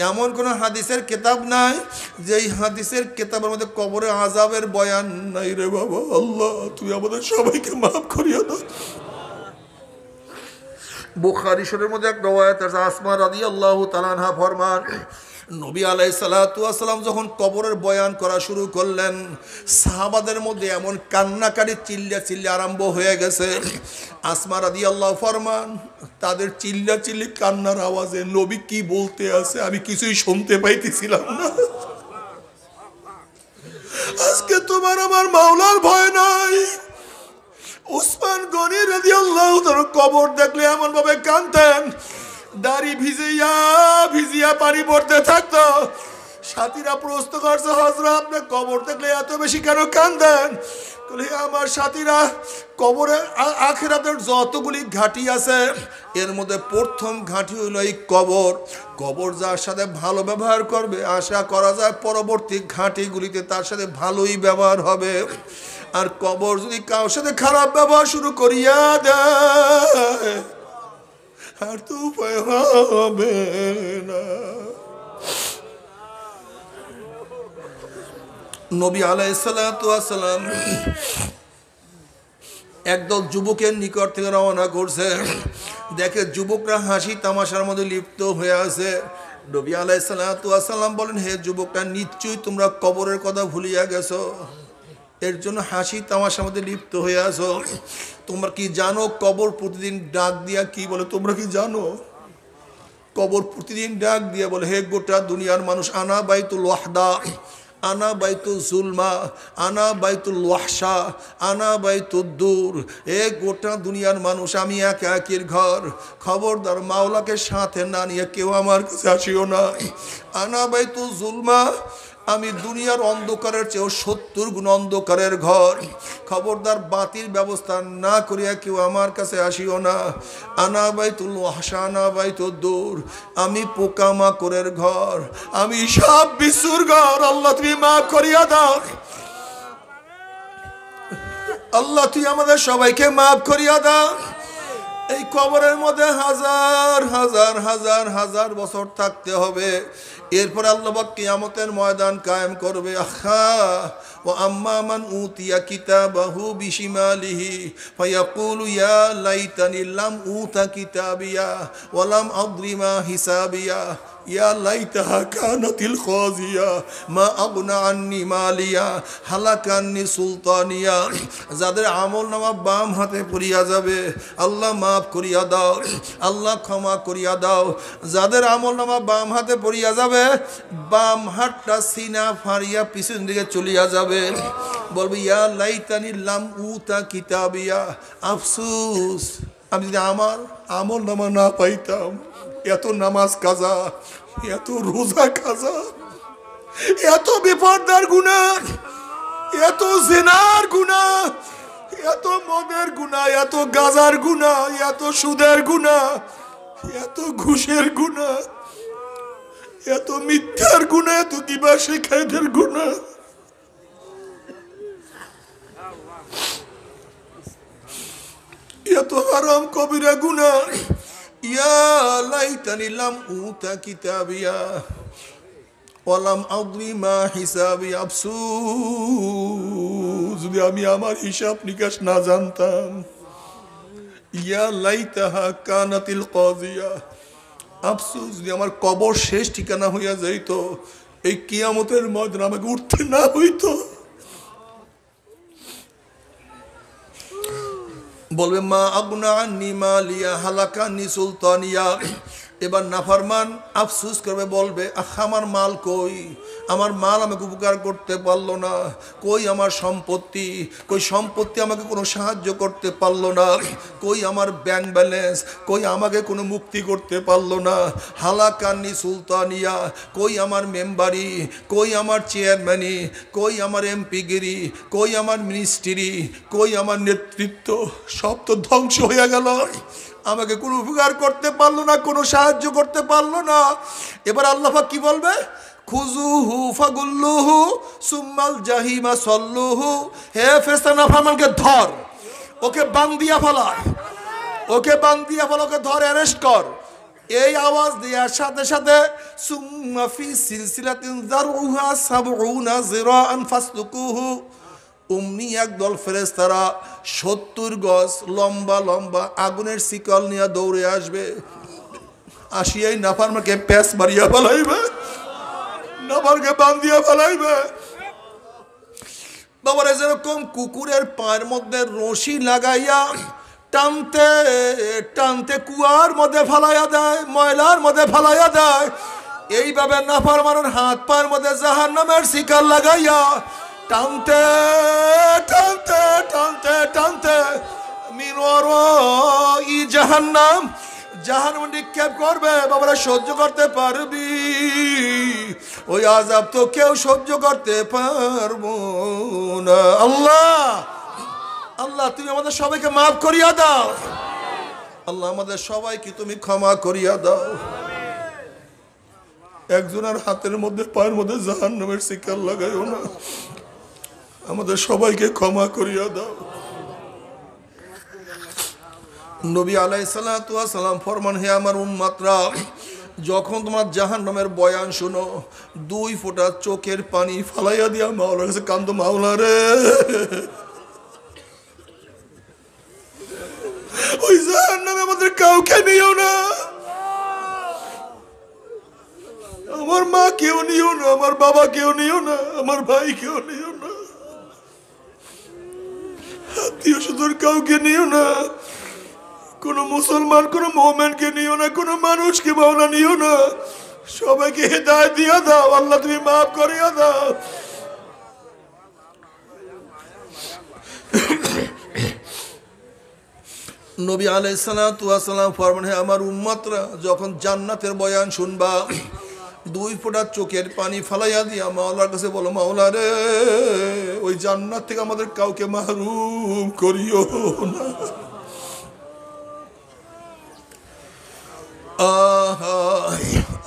এমন কোনো হাদিসের কিতাব নাই যেই হাদিসের কিতাবের মধ্যে কবরে আযাবের বয়ান নাই রে বাবা। আল্লাহ তুই আমাদের সবাইকে মাফ করিয়া দাও। বুখারী শরীফের মধ্যে এক রওয়ায়াত আছে, আসমা রাদিয়াল্লাহু তাআলা আনহা ফরমান, নবী আলাইহিস সালাতু ওয়াস সালাম যখন কবরের বয়ান করা শুরু করলেন, সাহাবাদের মধ্যে এমন কান্নাকাটি চিল্লা আরম্ভ হয়ে গেছে। আসমা রাদিয়াল্লাহু ফরমান, তাদের চিল্লি কান্নার আওয়াজে নবী কি বলতে আছে আমি কিছুই শুনতে পাইতেছিলাম না। আজকে তোমার আমার মাওলার ভয় নাই। উসমান গনি রাদিয়াল্লাহু তাআলা কবর দেখলে এমন ভাবে কাঁদতেন, দাড়ি ভিজিয়া পানি পড়তে থাকতো। সাথীরা প্রশ্ন করছে, হযরত আপনি কবর দেখলে এত বেশি কেন কাঁদেন? বলে, আমার সাথীরা, কবরে আখিরাতের যতগুলি ঘাঁটি আছে এর মধ্যে প্রথম ঘাঁটি হইল এই কবর। কবর যার সাথে ভালো ব্যবহার করবে, আশা করা যায় পরবর্তী ঘাঁটিগুলিতে তার সাথে ভালোই ব্যবহার হবে। আর কবর যদি কারোর সাথে খারাপ ব্যবহার শুরু করিয়া দেয়, আর তো উপায় হবে না। নবী আলাইহিস সালাতু ওয়াস সালাম একদল যুবকের নিকট থেকে রওনা করছে, দেখে যুবকরা হাসি তামাশার মধ্যে লিপ্ত হয়ে আছে। নবী আলাইহিস সালাতু ওয়াস সালাম বলেন, হে যুবকরা, নিশ্চয়ই তোমরা কবরের কথা ভুলিয়া গেছো, এর জন্য হাসি তামাশার মধ্যে লিপ্ত হয়ে আছো। তোমরা কি জানো কবর প্রতিদিন ডাক দিয়া কি বলে? তোমরা কি জানো কবর প্রতিদিন ডাক দিয়া বলে, হে গোটা দুনিয়ার মানুষ, আনা বাইতুল ওয়াহদা, আনা বাইতুল জুলমা, আনা বাইতুল ওয়াহশা, আনা বাইতুল দূর। এ গোটা দুনিয়ার মানুষ, আমি একের ঘর, খবরদার মাওলাকে সাথে না নিয়ে কেউ আমার কাছে আসিও না। আনা বাইতুল জুলমা, আমি দুনিয়ার অন্ধকারের চেয়েও 70 গুণ অন্ধকারের ঘর। খবরদার বাতির ব্যবস্থা না করিয়া কেউ আমার কাছে আসিও না। আনা বাইতুল ওয়াহশানা বাইতুদ দূর, আমি পোকামাকড়ের ঘর, আমি সাপ বিচ্ছুর ঘর। আল্লাহ তুমি মাফ করিয়া দাও। আল্লাহ তুই আমাদের সবাইকে মাফ করিয়া দাও। এই কবরের মধ্যে হাজার হাজার হাজার হাজার বছর থাকতে হবে। এরপর আল্লাহ পাক কিয়ামতের ময়দান কায়েম করবে। আখা ওয়া আম্মা মান উতিয়া কিতাবাহু বিশিমালিহি ফায়াকুলু ইয়া লাইতানি লাম উতা কিতাবিয়া ওয়া লাম আদরি মা হিসাবিয়া ইয়া লাইতাহা কানাতিল খাজিয়া মা আগনা আন্নি মালিয়া হালাকান্নি সুলতানিয়া। যাদের আমলনামা বাম হাতে পড়িয়া যাবে, আল্লাহ মাফ করিয়া দাও, আল্লাহ ক্ষমা করিয়া দাও। যাদের আমলনামা বাম হাতে পড়িয়া যাবে, বাম হাতটা সিনা ফাড়িয়া পিছন দিকে চলিয়া যাবে, বলবে ইয়া লাইতানি লাম উতা কিতাবিয়া, আফসুস আমি যদি আমার আমলনামা না পাইতাম। এত নামাজ কাজা, এত রোজা কাজা, এত বেপরদার গুনাহ, এত জিনার গুনাহ, এত মদের গুনাহ, এত গাজার গুনাহ, এত সুদের গুনাহ, এত ঘুষের গুনাহ, এত মিথ্যার গুনাহ, এত কিবা শেখাইদের গুনাহ, এত হারাম কবিরা গুনাহ। ইয়া লাইতানি লাম উতা কিতাবিয়া ওয়ালাম আদরি মা হিসাবি, আফসোস যদি আমি আমার হিসাব নিকাশ না জানতাম। ইয়া লাইতাহা কানাতিল কাজিয়া, আফসোস যদি আমার কবর শেষ ঠিকানা হইয়া যাইতো, এই কিয়ামতের ময়দানে আমাকে উঠতে না হইতো। বলবে মা আগনা আন্নি মালিয়া হালাকান্নি সুলতানিয়া। এবার নাফরমান আফসোস করবে, বলবে আমার মাল কই, আমার মাল আমাকে উপকার করতে পারলো না, কই আমার সম্পত্তি, কই সম্পত্তি আমাকে কোনো সাহায্য করতে পারলো না, কই আমার ব্যাংক ব্যালেন্স, কই আমাকে কোনো মুক্তি করতে পারলো না। হালাকান্নি সুলতানিয়া, কই আমার মেম্বারি, কই আমার চেয়ারম্যানি, কই আমার এমপিগিরি, কই আমার মিনিস্ট্রি, কই আমার নেতৃত্ব, সব তো ধ্বংস হয়ে গেল। আমাকে কোনো উপকার করতে পারলো না, কোনো সাহায্য করতে পারলো না। এবার আল্লাহ পাক কি বলবে? খুজুহু ফাগুল্লুহু সুম্মাল জাহিমা সল্লুহু। হে ফেরেশতা নাফরমানকে ধর, ওকে বান্দিয়া ফেলা, ওকে বান্দিয়া ফেলা, ওকে ধর, অ্যারেস্ট কর। এই আওয়াজ দেওয়ার সাথে সাথে সুম্মা ফি সিলসিলাতিন যারউহা সাবউনা যিরাআন ফাসলুকুহু। অমনি একদল ফেরেশতারা 70 গজ লম্বা লম্বা আগুনের শিকল নিয়ে দৌড়ে আসবে। আসিয়াই নাফরমানকে প্যাঁচ মারিয়া ফেলাইবে, নাফরমানকে বান্ধিয়া ফেলাইবে। বাবারে যেরকম কুকুরের পায়ের মধ্যে রশি লাগাইয়া টানতে টানতে কুয়ার মধ্যে ফালাইয়া দেয়, ময়লার মধ্যে ফালাইয়া দেয়, এইভাবে নাফরমানের হাত পায়ের মধ্যে জাহান্নামের শিকল লাগাইয়া টানতে টানতে টানতে টানতে মিনওয়ার ই জাহান্নাম, জাহান্নামে নিক্ষেপ করবে। বাবারা সহ্য করতে পারবি? ওই আযাব তো কেউ সহ্য করতে পারবো না। আল্লাহ, আল্লাহ তুমি আমাদের সবাইকে মাফ করিয়া দাও। আল্লাহ আমাদের সবাইকে তুমি ক্ষমা করিয়া দাও। একজনের হাতের মধ্যে পায়ের মধ্যে জাহান্নামের শিকল লাগাইও না। আমাদের সবাইকে ক্ষমা করিয়া দাও। নবী আলাইহিস সালাতু ওয়াস সালাম ফরমান, হে আমার উম্মতরা, যখন তোমার জাহান্নামের বয়ান শুনো, 2 ফোঁটা চোখের পানি ফালাইয়া দিয়া মাওলার কাছে কান্দো, মাওলা রে ওই জাহান্নামে আমাদের কাউকে নিও না, আমার মা কেউ নিও না, আমার বাবা কেউ নিও না, আমার ভাই কেউ নিও না, আত্মীয় স্বজন কাউকে নিও না, কোন মুসলমান কোন মুমিনকে নিও না, কোন মানুষকে মাওলা নিও না। সবাইকে হেদায়েত দিয়া দাও। আল্লাহ তুমি মাফ করিয়া দাও। নবী আলাইহিস সালাতু ওয়াস সালাম ফরমান, হে আমার উম্মতরা, যখন জান্নাতের বয়ান শুনবা, দুই ফোঁটা চোখের পানি ফালাইয়া দিয়া মাওলার কাছে বলো, মাওলা রে, ওই জান্নাত থেকে আমাদের কাউকে মাহরুম করিও না।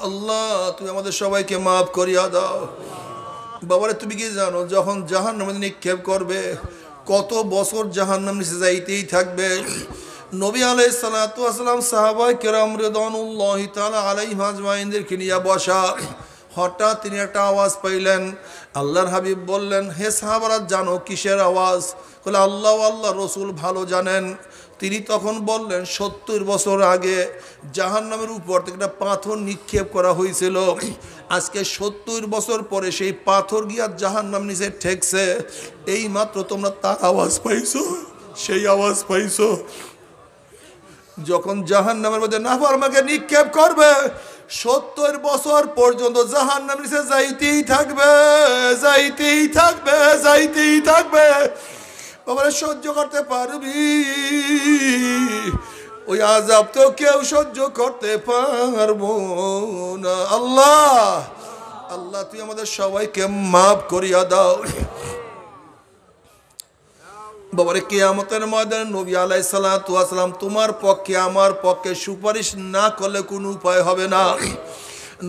আল্লাহ তুমি আমাদের সবাইকে মাফ করিয়া দাও। বাবারে তুমি কি জানো, যখন জাহান্নামে নিক্ষেপ করবে কত বছর জাহান্নাম নিচে যাইতেই থাকবে। নবী আলাইহিস সালাতু ওয়াস সালাম সাহাবায়ে কেরাম রিদওয়ানুল্লাহি তাআলা আলাইহিম আজমাইনদেরকে নিয়ে বসা, হঠাৎ তিনি একটা আওয়াজ পাইলেন। আল্লাহর হাবিব বললেন, হে সাহাবারা জানো কিসের আওয়াজ? বলে আল্লাহ আল্লাহ রসুল ভালো জানেন। তিনি তখন বললেন, ৭০ বছর আগে জাহান্নামের উপর থেকে একটা পাথর নিক্ষেপ করা হয়েছিল। আজকে ৭০ বছর পরে সেই পাথর গিয়া জাহান্নাম নিচে ঠেকছে। এই মাত্র তোমরা তার আওয়াজ পাইছো, সেই আওয়াজ পাইছো। যখন জাহান্নামের মধ্যে নাফরমানকে নিক্ষেপ করবে ৭০ বছর পর্যন্ত জাহান্নামের নিচে যাইতেই থাকবে, যাইতেই থাকবে, যাইতেই থাকবে। বাবারে সহ্য করতে পারবি? ওই আযাব তো কেউ সহ্য করতে পারবো না। আল্লাহ আল্লাহ তুই আমাদের সবাইকে মাফ করিয়া দাও। বাবারে কিয়ামতের ময়দানে নবী আলাইহিস সালাতু ওয়াস সালাম তোমার পক্ষে আমার পক্ষে সুপারিশ না করলে কোনো উপায় হবে না।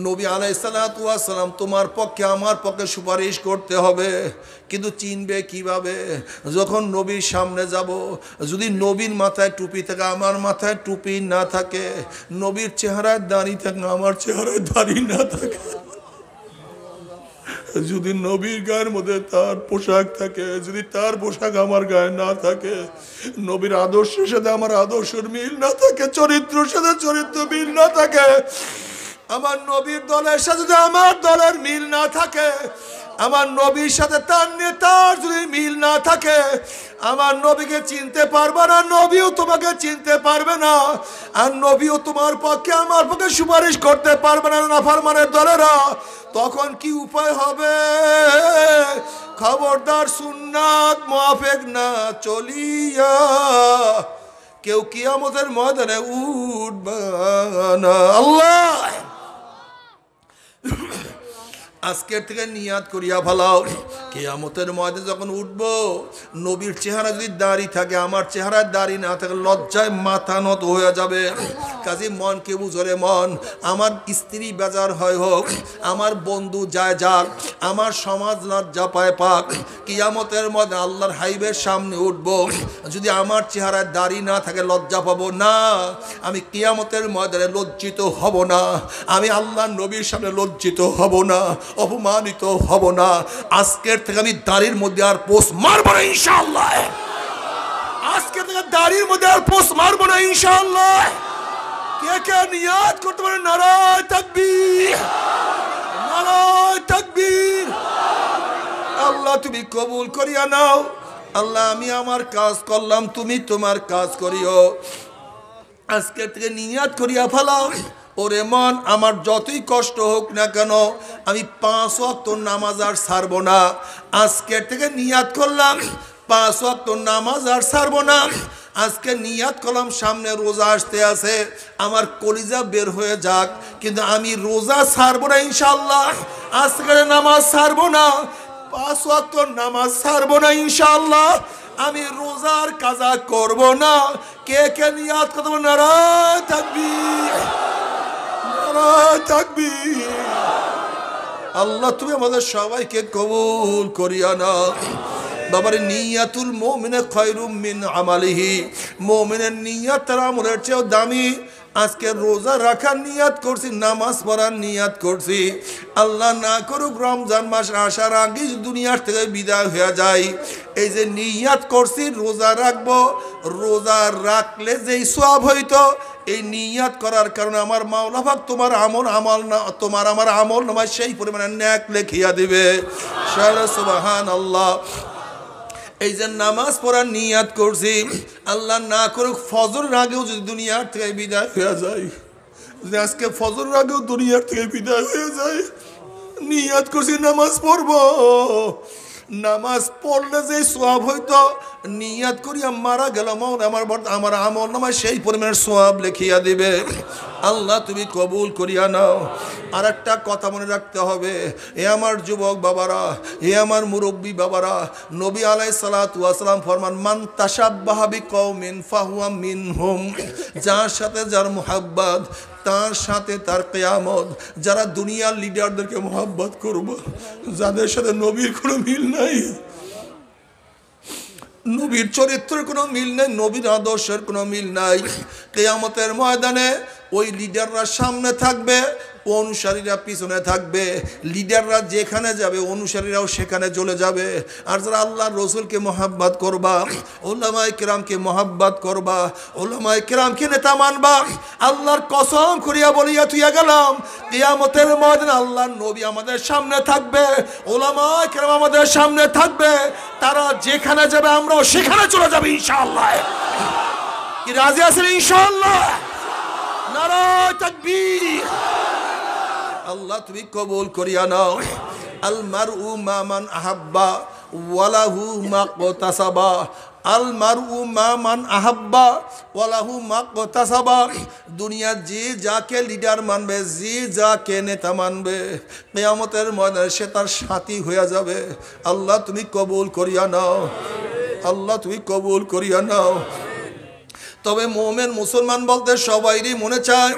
নবী আলাইহিস সালাতু ওয়াস সালাম তোমার পক্ষে আমার পক্ষে সুপারিশ করতে হবে, কিন্তু চিনবে কিভাবে? যখন নবীর সামনে যাব, যদি নবীর মাথায় টুপি থাকে আমার মাথায় টুপি না থাকে, নবীর চেহারায় দাড়ি থাকে আমার চেহারায় দাড়ি না থাকে, যদি নবীর গায়ের মধ্যে তার পোশাক থাকে, যদি তার পোশাক আমার গায়ে না থাকে, নবীর আদর্শের সাথে আমার আদর্শের মিল না থাকে, চরিত্রের সাথে চরিত্র মিল না থাকে, আমার নবীর দলের সাথে যদি আমার দলের মিল না থাকে, আমার নবীর সাথে তার নেতার যদি মিল না থাকে, আমার নবীকে চিনতে পারবে না, নবীও তোমাকে চিনতে পারবে না, আর নবীও তোমার পক্ষে আমার পক্ষে সুপারিশ করতে পারবে না নাফরমানের দলেরা। তখন কি উপায় হবে? খবরদার সুন্নাত মুআফিক না চলিয়া কেউ কিয়ামতের ময়দানে উঠবে না। আল্লাহ আজকের থেকে নিয়াত করিয়া ফেলাও, কিয়ামতের ময়দানে যখন উঠবো, নবীর চেহারা যদি দাড়ি থাকে আমার চেহারায় দাড়ি না থাকে, লজ্জায় মাথা নত হয়ে যাবে। কাজে মনকে বুঝরে মন, আমার স্ত্রী বেজার হয় হোক, আমার বন্ধু যায় যাক, আমার সমাজ লজ্জা পায় পাক, কিয়ামতের ময়দানে আল্লাহর হাইবের সামনে উঠবো, যদি আমার চেহারায় দাড়ি না থাকে লজ্জা পাবো না, আমি কিয়ামতের ময়দানে লজ্জিত হব না, আমি আল্লাহর নবীর সামনে লজ্জিত হব না, অপমানিত হব না। আজকের থেকে আমি দাড়ির মধ্যে আর পোষ মারবো না ইনশাআল্লাহ। আজকে থেকে দাড়ির মধ্যে আর পোষ মারবো না ইনশাআল্লাহ। কে কে নিয়াত করতে পারে? নারায়ে তাকবীর, নারায়ে তাকবীর। আল্লাহ তুমি কবুল করিয়া নাও। আল্লাহ আমি আমার কাজ করলাম, তুমি তোমার কাজ করিও। আজকের থেকে নিয়াত করিয়া ফেলাও, ওরে মন আমার যতই কষ্ট হোক না কেন আমি 5 ওয়াক্ত নামাজ আর ছাড়বো না। আজকের থেকে নিয়াত করলাম 5 ওয়াক্ত নামাজ আর ছাড়বো না। আজকে নিয়াত করলাম সামনে রোজা আসতে আছে, আমার কলিজা বের হয়ে যাক, কিন্তু আমি রোজা ছাড়বো না ইনশাআল্লাহ। আজকের নামাজ ছাড়বো না, 5 ওয়াক্ত নামাজ ছাড়বো না ইনশাআল্লাহ। আমি রোজার কাজা করব না। কে কে নিয়াত করতে পারবে? নারায়ে তাকবীর, নারায়ে তাকবীর। আল্লাহ তুমি আমাদের সবাইকে কবুল করিয়া নাও। বাবার নিয়াতুল মুমিনে খায়রুম মিন আমালিহি, মুমিনের নিয়াত তার আমলের চেয়েও দামি। আজকে রোজা রাখার নিয়াত করছি, নামাজ পড়ার নিয়াত করছি, আল্লাহ না করুক রমজান মাস আসার আগে দুনিয়ার থেকে বিদায় হয়ে যায়। এই যে নিয়াত করছি রোজা রাখবো, রোজা রাখলে যেই সওয়াব হইতো, এই নিয়াত করার কারণে আমার মাওলা পাক তোমার আমল না, তোমার আমার আমল নামায় সেই পরিমাণে নেক লিখিয়া দিবে। সুবহানাল্লাহ। এই যে নামাজ পড়ার নিয়াত করছি, আল্লাহ না করুক ফজরের আগেও যদি দুনিয়ার থেকে বিদায় হয়ে যায়, যদি আজকে ফজরের আগেও দুনিয়ার থেকে বিদায় হয়ে যায়, নিয়াত করছি নামাজ পড়বো, নামাজ পড়লে যে সওয়াব হইতো নিয়াত করিয়া মারা গেল, আমার আমল নামায় সেই পরিমাণের সওয়াব লিখিয়া দিবে। আল্লাহ তুমি কবুল করিয়া নাও। আর একটা কথা মনে রাখতে হবে, এ আমার যুবক বাবারা, এ আমার মুরব্বী বাবারা, নবী আলাইহিস সালাতু ওয়াস সালাম ফরমান, মান তাশাব্বাহা বিকওমিন ফাহুয়া মিনহুম। যার সাথে যার মুহাব্বত তার সাথে তার কিয়ামত। যারা দুনিয়ার লিডারদেরকে মুহাব্বত করবে, যাদের সাথে নবীর কোনো মিল নাই, নবীর চরিত্রের কোনো মিল নেই, নবীর আদর্শের কোনো মিল নাই, কিয়ামতের ময়দানে ওই লিডাররা সামনে থাকবে, অনুসারীরা পিছনে থাকবে। লিডাররা যেখানে যাবে অনুসারীরাও সেখানে চলে যাবে। আর যারা আল্লাহর রসুলকে মহাব্বত করবা, উলামায়ে কেরামকে মহাব্বত করবা, উলামায়ে কেরামকে নেতা মানবা, আল্লাহর কসম করিয়া বলিয়া থুইয়া গেলাম, কিয়ামতের ময়দানে আল্লাহর নবী আমাদের সামনে থাকবে, উলামায়ে কেরাম আমাদের সামনে থাকবে। তারা যেখানে যাবে আমরাও সেখানে চলে যাবে ইনশাআল্লাহ। কি রাজি আছেন ইনশাআল্লাহ? নারায়ে তাকবীর। আল্লাহ তুমি কবুল করিয়া নাও। আল মারউ মা মান আহাব্বা ওয়ালাহু মা কতাসাবা। আল মারউ মা মান আহাব্বা ওয়ালাহু মা কতাসাবা। দুনিয়া যে যাকে লিডার মানবে, যে যাকে নেতা মানবে, কিয়ামতের ময়দানে সে তার সাথী হয়ে যাবে। আল্লাহ তুমি কবুল করিয়া নাও। আল্লাহ তুমি কবুল করিয়া নাও। তবে মুমিন মুসলমান বলতে সবাইরই মনে চায়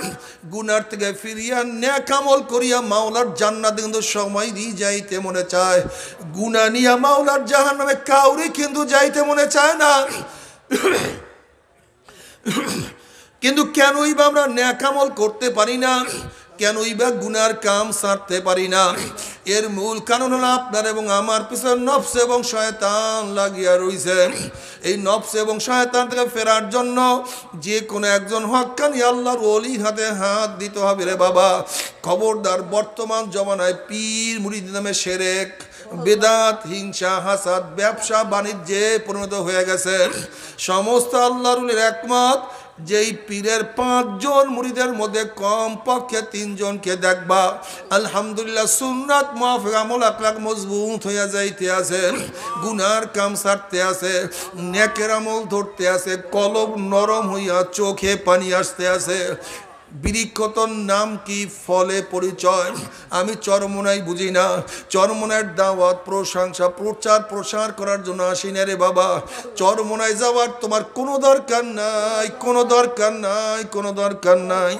গুনার থেকে ফিরিয়া নেক আমল করিয়া মাওলার জান্নাতে কিন্তু সবাইরই যাইতে মনে চায়। গুনাহ নিয়া মাওলার জাহান্নামে কাউরি কিন্তু যাইতে মনে চায় না। কিন্তু কেনই বা আমরা নেক আমল করতে পারি না, কেনই বা গুনার কাম ছাড়তে পারি না? এর মূল কারণ হলো আপনার এবং আমার পিছনে নফস এবং শয়তান লাগিয়া রইছে। এই নফস এবং শয়তান থেকে ফেরার জন্য যে কোনো একজন হক্কানি আল্লাহর ওলির হাতে হাত দিতে হবে রে বাবা। খবরদার, বর্তমান জমানায় পীর মুরিদ নামে শিরক, বেদাত, হিংসা, হাসাদ, ব্যবসা বাণিজ্যে পরিণত হয়ে গেছে। সমস্ত আল্লাহর ওলির একমত, যেই পীরের 5 জন মুরিদের মধ্যে কম পক্ষে 3 জনকে দেখবা আলহামদুলিল্লাহ সুন্নাত মুআফিক আমল আকলাক মজবুত হইয়া যাইতে আছে, গুনার কাম ছাড়তে আছে, নেকের আমল ধরতে আছে, কলব নরম হইয়া চোখে পানি আসতে আছে। বৃক্ষতর নাম কি, ফলে পরিচয়। আমি চরমোনাই বুঝি না, চরমোনাইয়ের দাওয়াত, প্রশংসা, প্রচার প্রসার করার জন্য আসি না রে বাবা। চরমোনাই যাওয়ার তোমার কোনো দরকার নাই, কোনো দরকার নাই, কোনো দরকার নাই।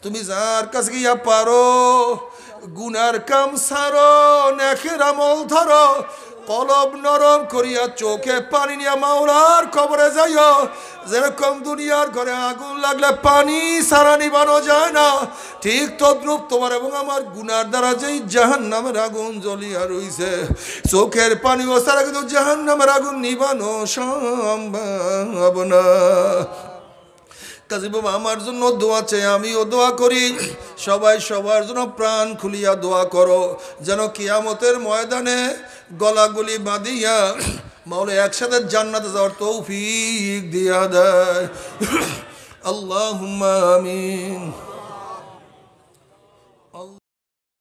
তুমি যার কাছে গিয়া পারো গুনার কাম ছাড়ো, নেকের আমল ধরো, কলব নরম করিয়া চোখে পানি নিয়া মাওলার কবরে যাইও। যেরকম দুনিয়ার ঘরে আগুন লাগলে পানি সারা নিবানো যায় না, ঠিক তদ্রূপ তোমার এবং আমার গুনার দ্বারা যেই জাহান্নামের আগুন জ্বলিয়া রইছে, চোখের পানি ও সারা কিন্তু জাহান্নামের আগুন নিবানো সম্ভব না। কাজী বাবা আমার জন্য দোয়া চাই, আমিও দোয়া করি। সবাই সবার জন্য প্রাণ খুলিয়া দোয়া করো, যেন কিয়ামতের ময়দানে গলাগুলি বাঁধিয়া মাওলা একসাথে জান্নাতে যাওয়ার তৌফিক দিয়া দেয়। আল্লাহুম্মা আমিন।